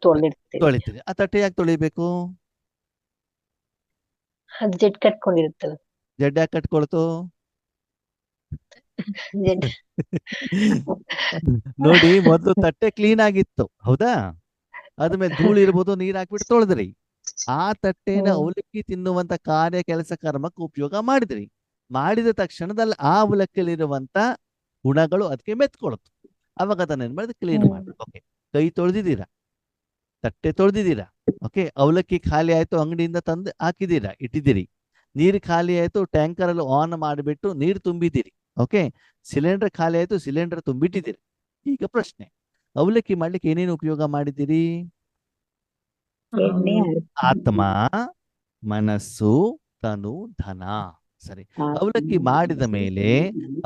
ತೊಳೆದಿರ್ತೀವಿ. ತೊಳಿತೀರಿ. ಆ ತಟ್ಟೆ ಯಾಕೆ ತೊಳಿಬೇಕು? ಅದು ಜಿಡ್ ಕಟ್ಕೊಂಡಿರುತ್ತಲ್ಲ. ಜಡ್ಡ ಯಾಕೆ ಕಟ್ಕೊಳ್ತು? ನೋಡಿ, ಮೊದ್ಲು ತಟ್ಟೆ ಕ್ಲೀನ್ ಆಗಿತ್ತು, ಹೌದಾ? ಅದ್ಮೇಲೆ ಧೂಳು ಇರ್ಬೋದು, ನೀರ್ ಹಾಕ್ಬಿಟ್ಟು ತೊಳೆದ್ರಿ. ಆ ತಟ್ಟೆನ ಅವಲಕ್ಕಿ ತಿನ್ನುವಂತ ಕಾರ್ಯ, ಕೆಲಸ, ಕರ್ಮಕ್ಕೆ ಉಪಯೋಗ ಮಾಡಿದ್ರಿ. ಮಾಡಿದ ತಕ್ಷಣದಲ್ಲಿ ಆ ಅವಲಕ್ಕಿಯಲ್ಲಿರುವಂತ ಗುಣಗಳು ಅದಕ್ಕೆ ಮೆತ್ಕೊಳ್ತು. ಅವಾಗ ಅದನ್ನ ಏನ್ ಮಾಡಿದ್ರೆ ಕ್ಲೀನ್ ಮಾಡಿ. ಓಕೆ, ಕೈ ತೊಳೆದಿದ್ದೀರಾ, ತಟ್ಟೆ ತೊಳೆದಿದ್ದೀರಾ. ಓಕೆ, ಅವಲಕ್ಕಿ ಖಾಲಿ ಆಯ್ತು, ಅಂಗಡಿಯಿಂದ ತಂದು ಹಾಕಿದ್ದೀರಾ, ಇಟ್ಟಿದ್ದೀರಿ. ನೀರು ಖಾಲಿ ಆಯ್ತು, ಟ್ಯಾಂಕರ್ ಅಲ್ಲಿ ಆನ್ ಮಾಡಿಬಿಟ್ಟು ನೀರು ತುಂಬಿದ್ದೀರಿ. ಓಕೆ, ಸಿಲಿಂಡರ್ ಖಾಲಿ ಆಯ್ತು, ಸಿಲಿಂಡರ್ ತುಂಬಿಟ್ಟಿದ್ದೀರಿ. ಈಗ ಪ್ರಶ್ನೆ, ಅವಲಕ್ಕಿ ಮಾಡ್ಲಿಕ್ಕೆ ಏನೇನು ಉಪಯೋಗ ಮಾಡಿದ್ದೀರಿ? ಆತ್ಮ, ಮನಸ್ಸು, ತನು, ಧನ. ಸರಿ, ಅವಲಕ್ಕಿ ಮಾಡಿದ ಮೇಲೆ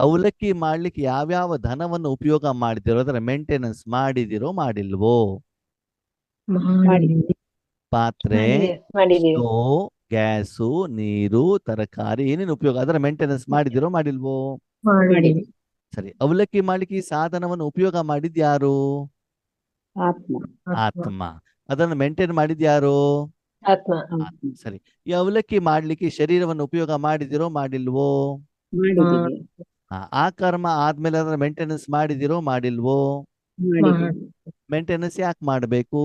ಅವಲಕ್ಕಿ ಮಾಡ್ಲಿಕ್ಕೆ ಯಾವ್ಯಾವ ಧನವನ್ನು ಉಪಯೋಗ ಮಾಡಿದಿರೋ, ಅದರ ಮೇಂಟೆನೆನ್ಸ್ ಮಾಡಿದಿರೋ ಮಾಡಿಲ್ವೋ? ಪಾತ್ರೆ, ಸ್ಟೋವ್, ಗ್ಯಾಸು, ನೀರು, ತರಕಾರಿ, ಏನೇನು ಉಪಯೋಗ ಅದರ ಮೇಂಟೆನೆನ್ಸ್ ಮಾಡಿದಿರೋ ಮಾಡಿಲ್ವೋ? ಸರಿ, ಅವಲಕ್ಕಿ ಮಾಡ್ಲಿಕ್ಕೆ ಈ ಸಾಧನವನ್ನು ಉಪಯೋಗ ಮಾಡಿದ್ಯಾರು? ಆತ್ಮ. ಅದನ್ನು ಮೇಂಟೈನ್ ಮಾಡಿದ್ಯಾರು? ಆತ್ಮ. ಸರಿ, ಈ ಅವಲಕ್ಕಿ ಮಾಡ್ಲಿಕ್ಕೆ ಶರೀರವನ್ನು ಉಪಯೋಗ ಮಾಡಿದಿರೋ ಮಾಡಿಲ್ವೋ? ಆ ಕರ್ಮ ಆದ್ಮೇಲೆ ಅದರ ಮೇಂಟೆನೆನ್ಸ್ ಮಾಡಿದಿರೋ ಮಾಡಿಲ್ವೋ? ಮೇಂಟೆನೆನ್ಸ್ ಯಾಕೆ ಮಾಡ್ಬೇಕು?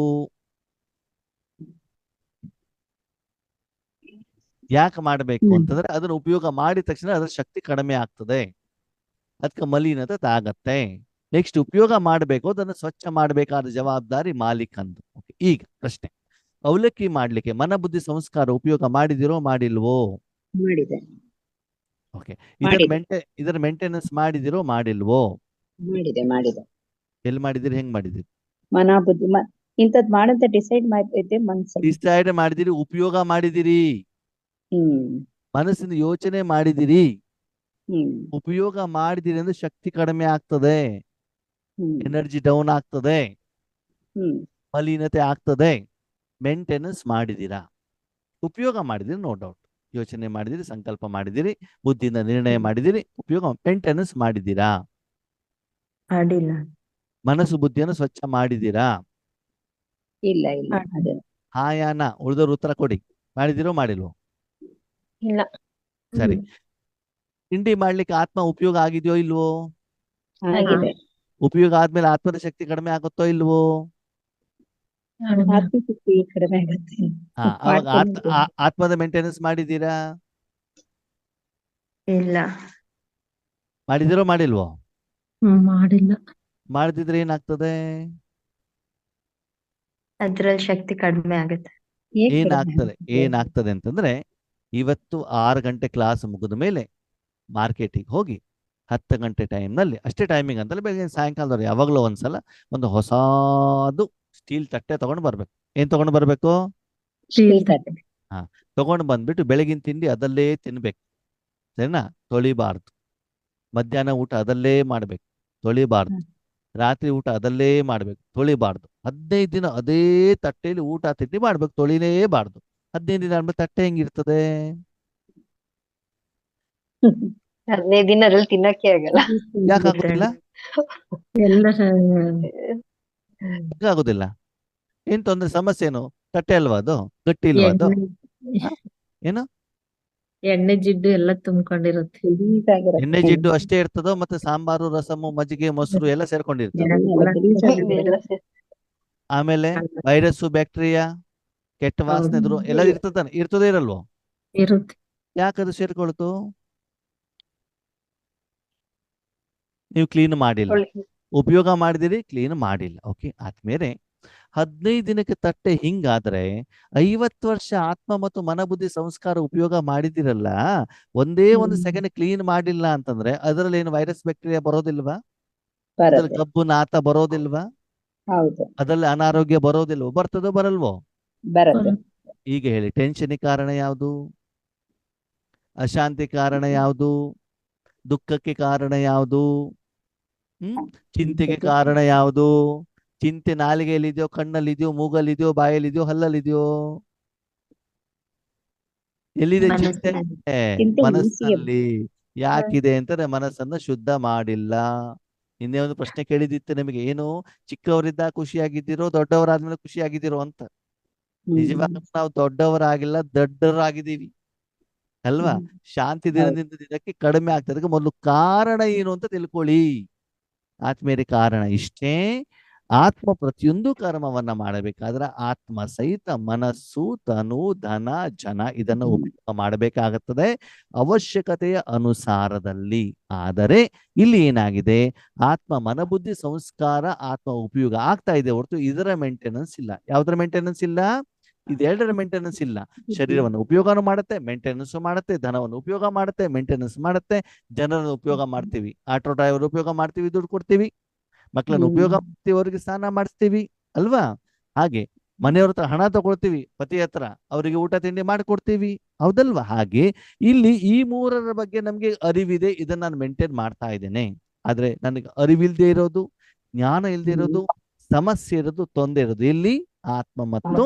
ಯಾಕೆ ಮಾಡಬೇಕು ಹ್ಮ್. ಅಂತಂದ್ರೆ ಅದನ್ನ ಉಪಯೋಗ ಮಾಡಿದ ತಕ್ಷಣ ಅದರ ಶಕ್ತಿ ಕಡಿಮೆ ಆಗ್ತದೆ, ಅದಕ್ಕೆ ಮಲಿನತೆ ತಾಗತ್ತೆ. ನೆಕ್ಸ್ಟ್ ಉಪಯೋಗ ಮಾಡಬೇಕು, ಅದನ್ನು ಸ್ವಚ್ಛ ಮಾಡಬೇಕಾದ ಜವಾಬ್ದಾರಿ ಮಾಲೀಕಂದು. ಈಗ ಪ್ರಶ್ನೆ, ಅವಲಕ್ಕಿ ಮಾಡ್ಲಿಕ್ಕೆ ಮನ ಬುದ್ಧಿ ಸಂಸ್ಕಾರ ಉಪಯೋಗ ಮಾಡಿದಿರೋ ಮಾಡಿಲ್ವೋ? ಮಾಡಿದೆ ಓಕೆ. ಮಾಡಿದೆ ಇದರ ಮೇಂಟೆನೆನ್ಸ್ ಮಾಡಿದಿರೋ ಮಾಡಿಲ್ವೋ? ಮಾಡಿದೆ ಮಾಡಿದೆ ಎಲ್ಲಿ ಮಾಡಿದಿರಿ, ಹೆಂಗ್ ಮಾಡಿದಿರಿ? ಮನ ಬುದ್ಧಿ ಇಂಥದ್ ಮಾಡಂತ ಡಿಸೈಡ್ ಮಾಡಿದ್ದೆ ಮನ್ಸಲ್ಲಿ. ಡಿಸೈಡ್ ಮಾಡಿದಿರಿ, ಉಪಯೋಗ ಮಾಡಿದಿರಿ, ಹ್ಮ್ ಮನಸ್ಸಿನ ಯೋಚನೆ ಮಾಡಿದಿರಿ. ಹ್ಮ್ ಉಪಯೋಗ ಮಾಡಿದಿರಿ ಅಂದ್ರೆ ಶಕ್ತಿ ಕಡಿಮೆ ಆಗ್ತದೆ, ಹ್ಮ್ ಎನರ್ಜಿ ಡೌನ್ ಆಗ್ತದೆ, ಹ್ಮ್ ಮಲಿನತೆ ಆಗ್ತದೆ. ಮೇಂಟೆನೆನ್ಸ್ ಮಾಡಿದಿರಾ? ಉಪಯೋಗ ಮಾಡಿದಿರಿ, ನೋ ಡೌಟ್. ಯೋಚನೆ ಮಾಡಿದಿರಿ, ಸಂಕಲ್ಪ ಮಾಡಿದಿರಿ, ಬುದ್ಧಿಯಿಂದ ನಿರ್ಣಯ ಮಾಡಿದಿರಿ, ಉಪಯೋಗ ಮೇಂಟೆನೆನ್ಸ್ ಮಾಡಿದಿರಾ? ಮಾಡಿಲ್ಲ. ಮನಸ್ಸು ಬುದ್ಧಿಯನ್ನು ಸ್ವಚ್ಛ ಮಾಡಿದಿರಾ? ಇಲ್ಲ ಇಲ್ಲ ಅದೇ ಹಾಯಾನ ಉಳಿದವ್ರು ಉತ್ತರ ಕೊಡಿ. ಮಾಡಿದಿರೋ ಮಾಡಿಲ್ವೋ? ಇಲ್ಲ. ಸರಿ. ತಿಂಡಿ ಮಾಡ್ಲಿಕ್ಕೆ ಆತ್ಮ ಉಪಯೋಗ ಆಗಿದೆಯೋ ಇಲ್ವೋ? ಆಗಿದೆ. ಉಪಯೋಗ ಆದ್ಮೇಲೆ ಆತ್ಮದ ಶಕ್ತಿ ಕಡಿಮೆ ಆಗುತ್ತೋ ಇಲ್ವೋ? ಆತ್ಮಶಕ್ತಿ ಕಡಿಮೆ ಆಗುತ್ತೆ. ಅವಾಗ ಮಾಡ್ಕೊಂಡು ಆತ್ಮದ ಮೇಂಟೆನೆನ್ಸ್ ಮಾಡಿದ್ದೀರಾ? ಇಲ್ಲ. ಮಾಡಿದಿರೋ ಮಾಡಿಲ್ವೋ? ಮಾಡಿಲ್ಲ. ಮಾಡದಿದ್ರೆ ಏನಾಗ್ತದೆ? ಅದ್ರಲ್ಲಿ ಶಕ್ತಿ ಕಡಿಮೆ ಆಗುತ್ತೆ. ಹೇಗ್ ಕಡಿಮೆ ಏನಾಗ್ತದೆ ಆಗುತ್ತೆ? ಏನಾಗ್ತದೆ ಅಂತಂದ್ರೆ, ಇವತ್ತು 6 ಗಂಟೆ ಕ್ಲಾಸ್ ಮುಗಿದ ಮೇಲೆ ಮಾರ್ಕೆಟಿಗೆ ಹೋಗಿ 10 ಗಂಟೆ ಟೈಮ್ನಲ್ಲಿ, ಅಷ್ಟೇ ಟೈಮಿಂಗ್ ಅಂತಲ್ಲ, ಬೆಳಗ್ಗೆ ಸಾಯಂಕಾಲದವ್ರು ಯಾವಾಗಲೂ ಒಂದ್ಸಲ ಒಂದು ಹೊಸದು ಸ್ಟೀಲ್ ತಟ್ಟೆ ತಗೊಂಡು ಬರ್ಬೇಕು. ಏನ್ ತಗೊಂಡು ಬರ್ಬೇಕು? ಸ್ಟೀಲ್ ತಟ್ಟೆ. ತಗೊಂಡು ಬಂದ್ಬಿಟ್ಟು ಬೆಳಗಿನ ತಿಂಡಿ ಅದಲ್ಲೇ ತಿನ್ಬೇಕು, ಸರಿನಾ? ತೊಳಿಬಾರ್ದು. ಮಧ್ಯಾಹ್ನ ಊಟ ಅದಲ್ಲೇ ಮಾಡ್ಬೇಕು, ತೊಳಿಬಾರ್ದು. ರಾತ್ರಿ ಊಟ ಅದಲ್ಲೇ ಮಾಡ್ಬೇಕು, ತೊಳಿಬಾರ್ದು. 15 ದಿನ ಅದೇ ತಟ್ಟೆಯಲ್ಲಿ ಊಟ ತಿಂಡಿ ಮಾಡ್ಬೇಕು, ತೊಳಿಲೇಬಾರ್ದು. 15 ದಿನ ಆದ್ಮೇಲೆ ತಟ್ಟೆ ಹೆಂಗಿರ್ತದೆ? 15 ದಿನ ಅದ್ರಲ್ಲಿ ತಿನ್ನಕ್ಕೆ ಆಗಲ್ಲ. ಯಾಕಾಗುದಿಲ್ಲ? ಎಲ್ಲ ಯಾಕಾಗುದಿಲ್ಲ? ಏನ್ ತೊಂದ್ರೆ, ಸಮಸ್ಯೆ ಏನು? ತಟ್ಟೆ ಅಲ್ವಾ ಅದು? ಗಟ್ಟಿ ಇಲ್ವಾ ಅದು? ಏನು ಎಣ್ಣೆ ಜಿಡ್ಡು ಎಲ್ಲ ತುಂಬಿಕೊಂಡಿರುತ್ತೆ. ಎಣ್ಣೆ ಜಿಡ್ಡು ಅಷ್ಟೇ ಇರ್ತದೋ, ಮತ್ತೆ ಸಾಂಬಾರು, ರಸಮು, ಮಜ್ಜಿಗೆ, ಮೊಸರು ಎಲ್ಲ ಸೇರ್ಕೊಂಡಿರ್ತದೆ. ಆಮೇಲೆ ವೈರಸ್ಸು, ಬ್ಯಾಕ್ಟೀರಿಯಾ, ಕೆಟ್ಟ ವಾಸನೆ ಎಲ್ಲ ಇರ್ತದೇ ಇರಲ್ವೋ? ಇರುತ್ತೆ. ಯಾಕದು ಸೇರ್ಕೊಳ್ತು? ನೀವು ಕ್ಲೀನ್ ಮಾಡಿಲ್ಲ, ಉಪಯೋಗ ಮಾಡಿದಿರಿ, ಕ್ಲೀನ್ ಮಾಡಿಲ್ಲ. ಓಕೆ. ಆದ್ಮೇಲೆ 15 ದಿನಕ್ಕೆ ತಟ್ಟೆ ಹಿಂಗಾದ್ರೆ 50 ವರ್ಷ ಆತ್ಮ ಮತ್ತು ಮನಬುದ್ಧಿ ಸಂಸ್ಕಾರ ಉಪಯೋಗ ಮಾಡಿದಿರಲ್ಲ, ಒಂದೇ ಒಂದು ಸೆಕೆಂಡ್ ಕ್ಲೀನ್ ಮಾಡಿಲ್ಲ ಅಂತಂದ್ರೆ ಅದರಲ್ಲಿ ಏನು ವೈರಸ್ ಬ್ಯಾಕ್ಟೀರಿಯಾ ಬರೋದಿಲ್ವಾ? ಅದ್ರಲ್ಲಿ ಕಬ್ಬು ನಾತ ಬರೋದಿಲ್ವಾ? ಹೌದು, ಅದ್ರಲ್ಲಿ ಅನಾರೋಗ್ಯ ಬರೋದಿಲ್ವೋ? ಬರ್ತದೋ ಬರಲ್ವೋ? ಬರುತ್ತೆ. ಈಗ ಹೇಳಿ, ಟೆನ್ಷನ್ ಕಾರಣ ಯಾವುದು? ಅಶಾಂತಿ ಕಾರಣ ಯಾವುದು? ದುಃಖಕ್ಕೆ ಕಾರಣ ಯಾವುದು? ಚಿಂತೆಗೆ ಕಾರಣ ಯಾವುದು? ಚಿಂತೆ ನಾಲಿಗೆಯಲ್ಲಿದೆಯೋ, ಕಣ್ಣಲ್ಲಿದೆಯೋ, ಮೂಗಲ್ಲಿದೆಯೋ, ಬಾಯಲ್ಲಿದೆಯೋ, ಹಲ್ಲಲ್ಲಿದೆಯೋ? ಎಲ್ಲಿದೆ ಚಿಂತೆ? ಮನಸ್ಸಿನಲ್ಲಿ. ಯಾಕಿದೆ ಅಂತಂದ್ರೆ ಮನಸ್ಸನ್ನು ಶುದ್ಧ ಮಾಡಿಲ್ಲ. ಇನ್ನೇ ಒಂದು ಪ್ರಶ್ನೆ ಕೇಳಿದಿತ್ತು ನಿಮಗೆ, ಏನು ಚಿಕ್ಕವರಿದ್ದ ಖುಷಿಯಾಗಿದ್ದೀರೋ, ದೊಡ್ಡವರಾದ್ಮೇಲೆ ಖುಷಿಯಾಗಿದ್ದೀರೋ ಅಂತ. ನಿಜವಾಗ ನಾವು ದೊಡ್ಡವರಾಗಿಲ್ಲ, ದೊಡ್ಡವರಾಗಿದ್ದೀವಿ ಅಲ್ವಾ? ಶಾಂತಿ ದಿನದಿಂದ ದಿನಕ್ಕೆ ಕಡಿಮೆ ಆಗ್ತದೆ. ಅದಕ್ಕೆ ಮೊದಲು ಕಾರಣ ಏನು ಅಂತ ತಿಳ್ಕೊಳ್ಳಿ. ಆತ್ಮೀಯರ ಕಾರಣ ಇಷ್ಟೇ. ಆತ್ಮ ಪ್ರತಿಯೊಂದು ಕರ್ಮವನ್ನ ಮಾಡಬೇಕಾದ್ರೆ ಆತ್ಮ ಸಹಿತ ಮನಸ್ಸು, ತನು, ಧನ, ಜನ ಇದನ್ನು ಉಪಯೋಗ ಮಾಡಬೇಕಾಗುತ್ತದೆ ಅವಶ್ಯಕತೆಯ ಅನುಸಾರದಲ್ಲಿ. ಆದರೆ ಇಲ್ಲಿ ಏನಾಗಿದೆ, ಆತ್ಮ ಮನಬುದ್ಧಿ ಸಂಸ್ಕಾರ ಆತ್ಮ ಉಪಯೋಗ ಆಗ್ತಾ ಇದೆ ಹೊರತು ಇದರ ಮೇಂಟೆನೆನ್ಸ್ ಇಲ್ಲ. ಯಾವ್ದರ ಮೇಂಟೆನೆನ್ಸ್ ಇಲ್ಲ? ಇದೆರಡರ ಮೇಂಟೆನೆನ್ಸ್ ಇಲ್ಲ. ಶರೀರವನ್ನು ಉಪಯೋಗನೂ ಮಾಡುತ್ತೆ, ಮೇಂಟೆನೆನ್ಸ್ ಮಾಡುತ್ತೆ, ಧನವನ್ನು ಉಪಯೋಗ ಮಾಡುತ್ತೆ, ಮೇಂಟೆನೆನ್ಸ್ ಮಾಡುತ್ತೆ, ಜನರನ್ನು ಉಪಯೋಗ ಮಾಡ್ತೀವಿ, ಆಟೋ ಡ್ರೈವರ್ ಉಪಯೋಗ ಮಾಡ್ತೀವಿ, ದುಡ್ಡು ಕೊಡ್ತೀವಿ, ಮಕ್ಕಳನ್ನು ಉಪಯೋಗ ಮಾಡ್ತೀವಿ, ಅವರಿಗೆ ಸ್ನಾನ ಮಾಡಿಸ್ತೀವಿ ಅಲ್ವಾ? ಹಾಗೆ ಮನೆಯವ್ರ ಹತ್ರ ಹಣ ತಗೊಳ್ತೀವಿ, ಪತಿ ಹತ್ರ ಅವರಿಗೆ ಊಟ ತಿಂಡಿ ಮಾಡಿಕೊಡ್ತೀವಿ, ಹೌದಲ್ವಾ? ಹಾಗೆ ಇಲ್ಲಿ ಈ ಮೂರರ ಬಗ್ಗೆ ನಮ್ಗೆ ಅರಿವಿದೆ, ಇದನ್ನ ನಾನು ಮೇಂಟೈನ್ ಮಾಡ್ತಾ ಇದ್ದೇನೆ. ಆದ್ರೆ ನನಗೆ ಅರಿವಿಲ್ದೇ ಇರೋದು, ಜ್ಞಾನ ಇಲ್ದೇ ಇರೋದು, ಸಮಸ್ಯೆ ಇರೋದು, ತೊಂದರೆ ಇರೋದು ಇಲ್ಲಿ ಆತ್ಮ ಮತ್ತು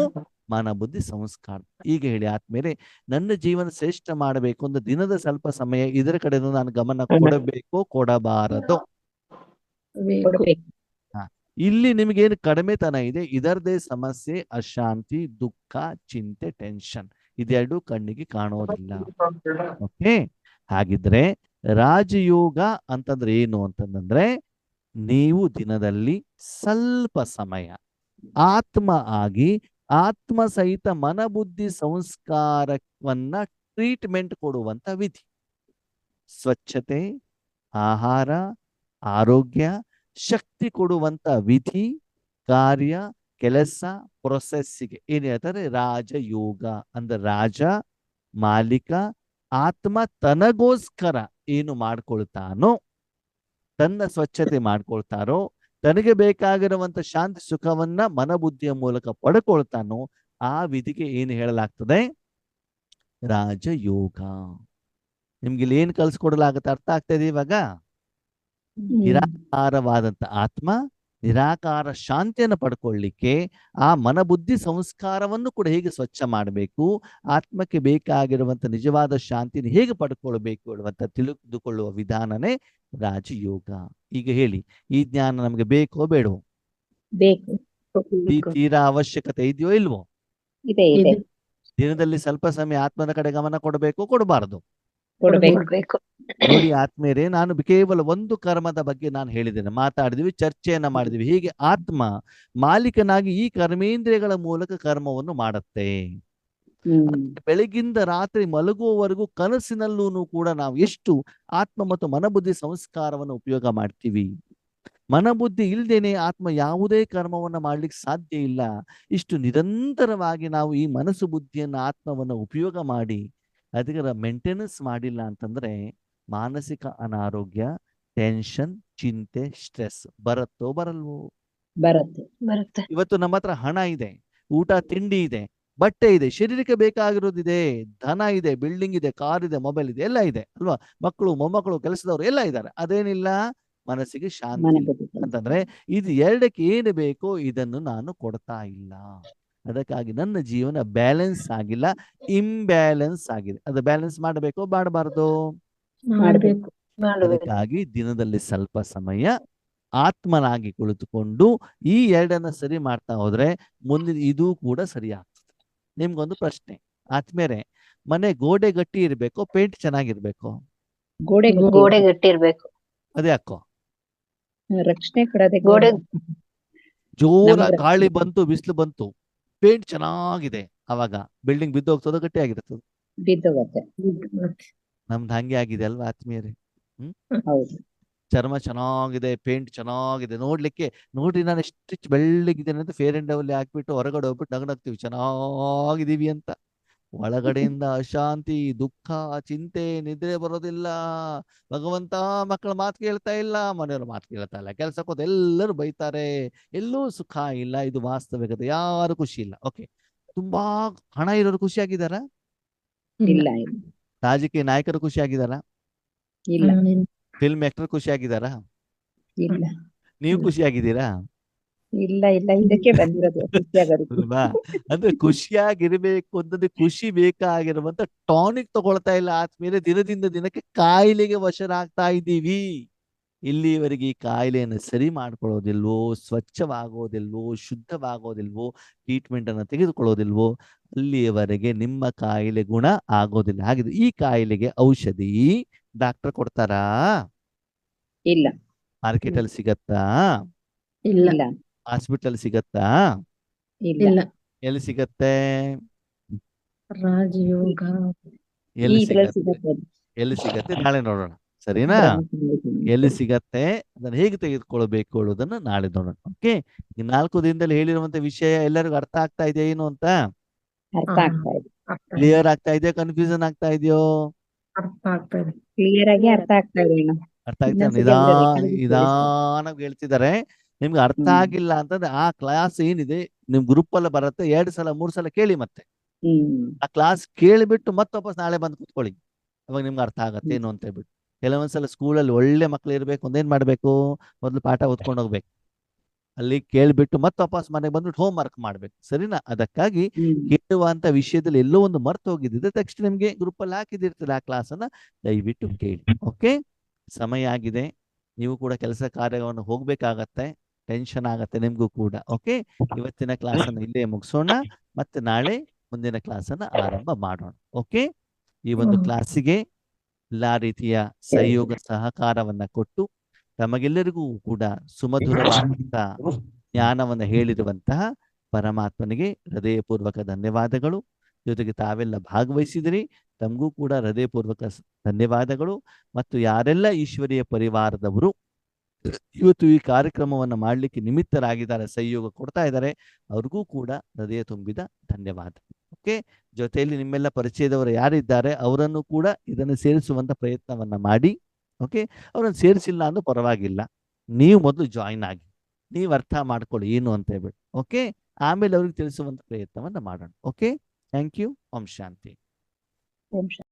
ಮನ ಬುದ್ಧಿ ಸಂಸ್ಕಾರ. ಈಗ ಹೇಳಿ ಆದ್ಮೇಲೆ ನನ್ನ ಜೀವನ ಶ್ರೇಷ್ಠ ಮಾಡಬೇಕು ಅಂದ್ರೆ ದಿನದ ಸ್ವಲ್ಪ ಸಮಯ ಇದರ ಕಡೆ ನಾನು ಗಮನ ಕೊಡಬೇಕು, ಕೊಡಬಾರದು? ಇಲ್ಲಿ ನಿಮಗೇನು ಕಡಿಮೆತನ ಇದೆ, ಇದರದೇ ಸಮಸ್ಯೆ, ಅಶಾಂತಿ, ದುಃಖ, ಚಿಂತೆ, ಟೆನ್ಷನ್ ಇದೆರಡು ಕಣ್ಣಿಗೆ ಕಾಣೋದಿಲ್ಲ. ಓಕೆ. ಹಾಗಿದ್ರೆ ರಾಜಯೋಗ ಅಂತಂದ್ರೆ ಏನು ಅಂತಂದ್ರೆ, ನೀವು ದಿನದಲ್ಲಿ ಸ್ವಲ್ಪ ಸಮಯ ಆತ್ಮ ಆಗಿ ಆತ್ಮ ಸಹಿತ ಮನಬುದ್ಧಿ ಸಂಸ್ಕಾರವನ್ನ ಟ್ರೀಟ್ಮೆಂಟ್ ಕೊಡುವಂತ ವಿಧಿ. ಸ್ವಚ್ಛತೆ, ಆಹಾರ, ಆರೋಗ್ಯ, ಶಕ್ತಿ ಕೊಡುವಂತ ವಿಧಿ, ಕಾರ್ಯ, ಕೆಲಸ, ಪ್ರೊಸೆಸ್ಸಿಗೆ ಏನ್ ಹೇಳ್ತಾರೆ ರಾಜಯೋಗ. ಅಂದ್ರೆ ರಾಜ, ಮಾಲೀಕ, ಆತ್ಮ ತನಗೋಸ್ಕರ ಏನು ಮಾಡ್ಕೊಳ್ತಾನೋ, ತನ್ನ ಸ್ವಚ್ಛತೆ ಮಾಡ್ಕೊಳ್ತಾರೋ, ತನಗೆ ಬೇಕಾಗಿರುವಂತ ಶಾಂತಿ ಸುಖವನ್ನ ಮನಬುದ್ಧಿಯ ಮೂಲಕ ಪಡ್ಕೊಳ್ತಾನೋ ಆ ವಿಧಿಗೆ ಏನು ಹೇಳಲಾಗ್ತದೆ ರಾಜಯೋಗ. ನಿಮ್ಗೆ ಇಲ್ಲಿ ಏನ್ ಕಲ್ಸ್ಕೊಡಲಾಗತ್ತೆ ಅರ್ಥ ಆಗ್ತಾ ಇದೆ ಇವಾಗ? ನಿರಾಕಾರವಾದಂತ ಆತ್ಮ ನಿರಾಕಾರ ಶಾಂತಿಯನ್ನು ಪಡ್ಕೊಳ್ಳಿಕ್ಕೆ ಆ ಮನಬುದ್ಧಿ ಸಂಸ್ಕಾರವನ್ನು ಕೂಡ ಹೇಗೆ ಸ್ವಚ್ಛ ಮಾಡಬೇಕು, ಆತ್ಮಕ್ಕೆ ಬೇಕಾಗಿರುವಂತ ನಿಜವಾದ ಶಾಂತಿನ ಹೇಗೆ ಪಡ್ಕೊಳ್ಬೇಕು ಅನ್ನುವಂತ ತಿಳಿದುಕೊಳ್ಳುವ ವಿಧಾನನೇ ರಾಜಯೋಗ. ಈಗ ಹೇಳಿ, ಈ ಜ್ಞಾನ ನಮ್ಗೆ ಬೇಕೋ ಬೇಡವೋ? ಬೇಕು. ತೀರಾ ಅವಶ್ಯಕತೆ ಇದೆಯೋ ಇಲ್ವೋ? ಇದೆ ಇದೆ. ದಿನದಲ್ಲಿ ಸ್ವಲ್ಪ ಸಮಯ ಆತ್ಮದ ಕಡೆ ಗಮನ ಕೊಡಬೇಕು, ಕೊಡಬಾರದು? ಕೊಡ್ಬೇಕು. ನೋಡಿ ಆತ್ಮೇರೆ, ನಾನು ಕೇವಲ ಒಂದು ಕರ್ಮದ ಬಗ್ಗೆ ನಾನು ಹೇಳಿದ್ದೇನೆ, ಮಾತಾಡಿದ್ವಿ, ಚರ್ಚೆಯನ್ನ ಮಾಡಿದ್ವಿ. ಹೀಗೆ ಆತ್ಮ ಮಾಲೀಕನಾಗಿ ಈ ಕರ್ಮೇಂದ್ರಿಯಗಳ ಮೂಲಕ ಕರ್ಮವನ್ನು ಮಾಡುತ್ತೆ. ಬೆಳಗಿಂದ ರಾತ್ರಿ ಮಲಗುವವರೆಗೂ ಕನಸಿನಲ್ಲೂ ಕೂಡ ನಾವು ಎಷ್ಟು ಆತ್ಮ ಮತ್ತು ಮನಬುದ್ಧಿ ಸಂಸ್ಕಾರವನ್ನು ಉಪಯೋಗ ಮಾಡ್ತೀವಿ. ಮನಬುದ್ಧಿ ಇಲ್ದೇನೆ ಆತ್ಮ ಯಾವುದೇ ಕರ್ಮವನ್ನ ಮಾಡ್ಲಿಕ್ಕೆ ಸಾಧ್ಯ ಇಲ್ಲ. ಇಷ್ಟು ನಿರಂತರವಾಗಿ ನಾವು ಈ ಮನಸ್ಸು ಬುದ್ಧಿಯನ್ನ ಆತ್ಮವನ್ನ ಉಪಯೋಗ ಮಾಡಿ ಅದರ ಮೇಂಟೆನೆನ್ಸ್ ಮಾಡಿಲ್ಲ ಅಂತಂದ್ರೆ ಮಾನಸಿಕ ಅನಾರೋಗ್ಯ, ಟೆನ್ಷನ್, ಚಿಂತೆ, ಸ್ಟ್ರೆಸ್ ಬರುತ್ತೋ ಬರಲ್ವೋ? ಬರುತ್ತೆ. ಇವತ್ತು ನಮ್ಮ ಹತ್ರ ಹಣ ಇದೆ, ಊಟ ತಿಂಡಿ ಇದೆ, ಬಟ್ಟೆ ಇದೆ, ಶರೀರಕ್ಕೆ ಬೇಕಾಗಿರೋದಿದೆ, ಧನ ಇದೆ, ಬಿಲ್ಡಿಂಗ್ ಇದೆ, ಕಾರ್ ಇದೆ, ಮೊಬೈಲ್ ಇದೆ, ಎಲ್ಲ ಇದೆ ಅಲ್ವಾ? ಮಕ್ಕಳು, ಮೊಮ್ಮಕ್ಕಳು, ಕೆಲಸದವರು ಎಲ್ಲ ಇದ್ದಾರೆ. ಅದೇನಿಲ್ಲ, ಮನಸ್ಸಿಗೆ ಶಾಂತಿ ಅಂತಂದ್ರೆ ಇದು ಎರಡಕ್ಕೆ ಏನು ಬೇಕೋ ಇದನ್ನು ನಾನು ಕೊಡ್ತಾ ಇಲ್ಲ. ಅದಕ್ಕಾಗಿ ನನ್ನ ಜೀವನ ಬ್ಯಾಲೆನ್ಸ್ ಆಗಿಲ್ಲ, ಇಂಬ್ಯಾಲೆನ್ಸ್ ಆಗಿದೆ. ಅದು ಬ್ಯಾಲೆನ್ಸ್ ಮಾಡಬೇಕೋ ಮಾಡಬಾರ್ದು? ಮಾಡ್ಬೇಕು. ಅದಕ್ಕಾಗಿ ದಿನದಲ್ಲಿ ಸ್ವಲ್ಪ ಸಮಯ ಆತ್ಮನಾಗಿ ಕುಳಿತುಕೊಂಡು ಈ ಎರಡನ್ನ ಸರಿ ಮಾಡ್ತಾ ಹೋದ್ರೆ ಮುಂದಿನ ಇದು ಕೂಡ ಸರಿ ಆಗ್ತದೆ. ನಿಮ್ಗೊಂದು ಪ್ರಶ್ನೆ ಆತ್ಮೇರೆ, ಮನೆ ಗೋಡೆ ಗಟ್ಟಿ ಇರ್ಬೇಕೋ ಪೇಂಟ್ ಚೆನ್ನಾಗಿರ್ಬೇಕು? ಗೋಡೆ ಗಟ್ಟಿ ಇರ್ಬೇಕು. ಅದೇ ಯಾಕೋ? ರಕ್ಷಣೆ ಕೊಡೋದೇ ಗೋಡೆ ಜೋರ ಗಾಳಿ ಬಂತು, ಬಿಸಿಲು ಬಂತು, ಪೇಂಟ್ ಚೆನ್ನಾಗಿದೆ, ಅವಾಗ ಬಿಲ್ಡಿಂಗ್ ಬಿದ್ದು ಹೋಗ್ತದ ಗಟ್ಟಿ ಆಗಿರ್ತದೆ? ಬಿದ್ದೋಗತ್ತೆ. ನಮ್ದು ಹಂಗೆ ಆಗಿದೆ ಅಲ್ವಾ ಆತ್ಮೀಯರೇ? ಹೌದು. ಚರ್ಮ ಚೆನ್ನಾಗಿದೆ, ಪೇಂಟ್ ಚೆನ್ನಾಗಿದೆ, ನೋಡ್ಲಿಕ್ಕೆ ನೋಡ್ರಿ ನಾನು ಎಷ್ಟು ಬೆಳ್ಳಗಿದ್ದೇನೆ ಅಂತ ಫೇರ್ ಅಂಡ್ ಲವ್ಲಿ ಹಾಕ್ಬಿಟ್ಟು ಹೊರಗಡೆ ಹೋಗ್ಬಿಟ್ಟು ನಗ್ನಗ್ತೀವಿ ಚೆನ್ನಾಗಿದೀವಿ ಅಂತ. ಒಳಗಡೆಯಿಂದ ಅಶಾಂತಿ, ದುಃಖ, ಚಿಂತೆ, ನಿದ್ರೆ ಬರೋದಿಲ್ಲ. ಭಗವಂತ ಮಕ್ಕಳ ಮಾತು ಕೇಳ್ತಾ ಇಲ್ಲ, ಮನೆಯವ್ರ ಮಾತು ಕೇಳ್ತಾ ಇಲ್ಲ, ಕೆಲ್ಸಕ್ಕೆ ಹೋದ ಎಲ್ಲರೂ ಬೈತಾರೆ, ಎಲ್ಲೂ ಸುಖ ಇಲ್ಲ. ಇದು ವಾಸ್ತವಿಕತೆ, ಯಾರು ಖುಷಿ ಇಲ್ಲ. ಓಕೆ, ತುಂಬಾ ಹಣ ಇರೋರು ಖುಷಿಯಾಗಿದ್ದಾರ? ಇಲ್ಲ. ರಾಜಕೀಯ ನಾಯಕರು ಖುಷಿಯಾಗಿದ್ದಾರ? ಇಲ್ಲ. ಫಿಲ್ಮ್ ಆಕ್ಟರ್ ಖುಷಿಯಾಗಿದ್ದಾರ? ಇಲ್ಲ. ನೀವು ಖುಷಿಯಾಗಿದ್ದೀರಾ? ಇಲ್ಲ. ಇದಕ್ಕೆ ಬಂದಿರೋದು ಅಲ್ವಾ? ಅಂದ್ರೆ ಖುಷಿಯಾಗಿರ್ಬೇಕು ಅಂತಂದ್ರೆ ಖುಷಿ ಬೇಕಾಗಿರುವಂತ ಟಾನಿಕ್ ತಗೊಳ್ತಾ ಇಲ್ಲ ಆದ್ಮೇಲೆ ದಿನದಿಂದ ದಿನಕ್ಕೆ ಕಾಯಿಲೆಗೆ ವಶರಾಗ್ತಾ ಇದ್ದೀವಿ. ಇಲ್ಲಿವರೆಗೆ ಈ ಕಾಯಿಲೆಯನ್ನು ಸರಿ ಮಾಡ್ಕೊಳ್ಳೋದಿಲ್ವೋ, ಸ್ವಚ್ಛವಾಗೋದಿಲ್ವೋ, ಶುದ್ಧವಾಗೋದಿಲ್ವೋ, ಟ್ರೀಟ್ಮೆಂಟ್ ಅನ್ನು ತೆಗೆದುಕೊಳ್ಳೋದಿಲ್ವೋ, ಅಲ್ಲಿಯವರೆಗೆ ನಿಮ್ಮ ಕಾಯಿಲೆ ಗುಣ ಆಗೋದಿಲ್ಲ. ಹಾಗಿದ್ರೆ ಈ ಕಾಯಿಲೆಗೆ ಔಷಧಿ ಡಾಕ್ಟರ್ ಕೊಡ್ತಾರಾ? ಇಲ್ಲ. ಮಾರ್ಕೆಟ್ ಅಲ್ಲಿ ಸಿಗತ್ತಾ? ಇಲ್ಲ. ಹಾಸ್ಪಿಟಲ್ ಸಿಗತ್ತಾ? ಇಲ್ಲ. ಎಲ್ಲಿ ಸಿಗತ್ತೆ? ರಾಜಯೋಗ ಎಲ್ಲಿ ಸಿಗತ್ತೆ ನಾಳೆ ನೋಡೋಣ, ಸರಿನಾ? ಎಲ್ಲಿ ಸಿಗತ್ತೆ, ಅದನ್ನ ಹೇಗೆ ತೆಗೆದುಕೊಳ್ಬೇಕು ಅನ್ನೋದನ್ನ ನಾಳೆ ನೋಡೋಣ. ಓಕೆ, ಈ 4 ದಿನದಲ್ಲಿ ಹೇಳಿರುವಂತ ವಿಷಯ ಎಲ್ಲರಿಗೂ ಅರ್ಥ ಆಗ್ತಾ ಇದೆಯಾ ಏನು ಅಂತ? ಅರ್ಥ ಆಗ್ತಾ ಇದೆ. ಕ್ಲಿಯರ್ ಆಗ್ತಾ ಇದೆಯಾ, ಕನ್ಫ್ಯೂಷನ್ ಆಗ್ತಾ ಇದೆಯೋ? ಅರ್ಥ ಆಗ್ತಾ ಇದೆ. ಕ್ಲಿಯರ್ ಆಗಿ ಅರ್ಥ ಆಗ್ತಾ ಇದೆ. ಅರ್ಥ ಆಗ್ತಾ ಇನ್ನೊಂದ್ಸತಿ ನಿಧಾನವಾಗಿ ಹೇಳ್ತಿದ್ದಾರೆ. ನಿಮ್ಗೆ ಅರ್ಥ ಆಗಿಲ್ಲ ಅಂತಂದ್ರೆ ಆ ಕ್ಲಾಸ್ ಏನಿದೆ ನಿಮ್ ಗ್ರೂಪ್ ಅಲ್ಲ ಬರುತ್ತೆ, 2 ಸಲ 3 ಸಲ ಕೇಳಿ, ಮತ್ತೆ ಆ ಕ್ಲಾಸ್ ಕೇಳಿಬಿಟ್ಟು ಮತ್ತೆ ವಾಪಸ್ ನಾಳೆ ಬಂದು ಕುತ್ಕೊಳ್ಳಿ, ಅವಾಗ ನಿಮ್ಗೆ ಅರ್ಥ ಆಗತ್ತೆ ಏನು ಅಂತ ಹೇಳ್ಬಿಟ್ಟು. ಕೆಲವೊಂದ್ಸಲ ಸ್ಕೂಲಲ್ಲಿ ಒಳ್ಳೆ ಮಕ್ಳು ಇರ್ಬೇಕು ಒಂದೇನ್ ಮಾಡ್ಬೇಕು, ಮೊದ್ಲು ಪಾಠ ಓದ್ಕೊಂಡು ಹೋಗ್ಬೇಕು, ಅಲ್ಲಿ ಕೇಳ್ಬಿಟ್ಟು ಮತ್ತೆ ವಾಪಸ್ ಮನೆಗೆ ಬಂದ್ಬಿಟ್ಟು ಹೋಮ್ ವರ್ಕ್ ಮಾಡ್ಬೇಕು, ಸರಿನಾ? ಅದಕ್ಕಾಗಿ ಕೇಳುವಂತ ವಿಷಯದಲ್ಲಿ ಎಲ್ಲೋ ಒಂದು ಮರ್ತು ಹೋಗಿದ್ದಿದೆ, ತಕ್ಷಣ ನಿಮ್ಗೆ ಗ್ರೂಪ್ ಅಲ್ಲಿ ಹಾಕಿದಿರ್ತದೆ ಆ ಕ್ಲಾಸ್ ಅನ್ನ, ದಯವಿಟ್ಟು ಕೇಳಿ. ಓಕೆ, ಸಮಯ ಆಗಿದೆ, ನೀವು ಕೂಡ ಕೆಲಸ ಕಾರ್ಯವನ್ನು ಹೋಗ್ಬೇಕಾಗತ್ತೆ, ಟೆನ್ಷನ್ ಆಗತ್ತೆ ನಿಮ್ಗೂ ಕೂಡ. ಓಕೆ, ಇವತ್ತಿನ ಕ್ಲಾಸ್ ಅನ್ನು ಇಲ್ಲೇ ಮುಗಿಸೋಣ, ಮತ್ತೆ ನಾಳೆ ಮುಂದಿನ ಕ್ಲಾಸ್ ಅನ್ನ ಆರಂಭ ಮಾಡೋಣ. ಓಕೆ, ಈ ಒಂದು ಕ್ಲಾಸಿಗೆ ಎಲ್ಲಾ ರೀತಿಯ ಸಹಯೋಗ ಸಹಕಾರವನ್ನ ಕೊಟ್ಟು ತಮಗೆಲ್ಲರಿಗೂ ಕೂಡ ಸುಮಧುರವಾದಂತಹ ಜ್ಞಾನವನ್ನು ಹೇಳಿರುವಂತಹ ಪರಮಾತ್ಮನಿಗೆ ಹೃದಯಪೂರ್ವಕ ಧನ್ಯವಾದಗಳು. ಜೊತೆಗೆ ತಾವೆಲ್ಲ ಭಾಗವಹಿಸಿದಿರಿ. ತಮಗೂ ಕೂಡ ಹೃದಯಪೂರ್ವಕ ಧನ್ಯವಾದಗಳು. ಮತ್ತು ಯಾರೆಲ್ಲ ಈಶ್ವರೀಯ ಪರಿವಾರದವರು ಇವತ್ತು ಈ ಕಾರ್ಯಕ್ರಮವನ್ನು ಮಾಡಲಿಕ್ಕೆ ನಿಮಿತ್ತರಾಗಿದ್ದಾರೆ, ಸಹಯೋಗ ಕೊಡ್ತಾ ಇದ್ದಾರೆ, ಅವ್ರಿಗೂ ಕೂಡ ಹೃದಯ ತುಂಬಿದ ಧನ್ಯವಾದ. ಓಕೆ, ಜೊತೆಯಲ್ಲಿ ನಿಮ್ಮೆಲ್ಲ ಪರಿಚಯದವರು ಯಾರಿದ್ದಾರೆ ಅವರನ್ನು ಕೂಡ ಇದನ್ನು ಸೇರಿಸುವಂತ ಪ್ರಯತ್ನವನ್ನ ಮಾಡಿ. ಓಕೆ, ಅವರನ್ನು ಸೇರಿಸಿಲ್ಲ ಅಂದ್ರೂ ಪರವಾಗಿಲ್ಲ, ನೀವು ಮೊದಲು ಜಾಯಿನ್ ಆಗಿ, ನೀವು ಅರ್ಥ ಮಾಡ್ಕೊಳ್ಳಿ ಏನು ಅಂತ ಹೇಳ್ಬಿಟ್ಟು. ಓಕೆ, ಆಮೇಲೆ ಅವ್ರಿಗೆ ತಿಳಿಸುವಂತ ಪ್ರಯತ್ನವನ್ನ ಮಾಡೋಣ. Okay, thank you. ಓಂ ಶಾಂತಿ. ಓಂ ಶಾಂತಿ.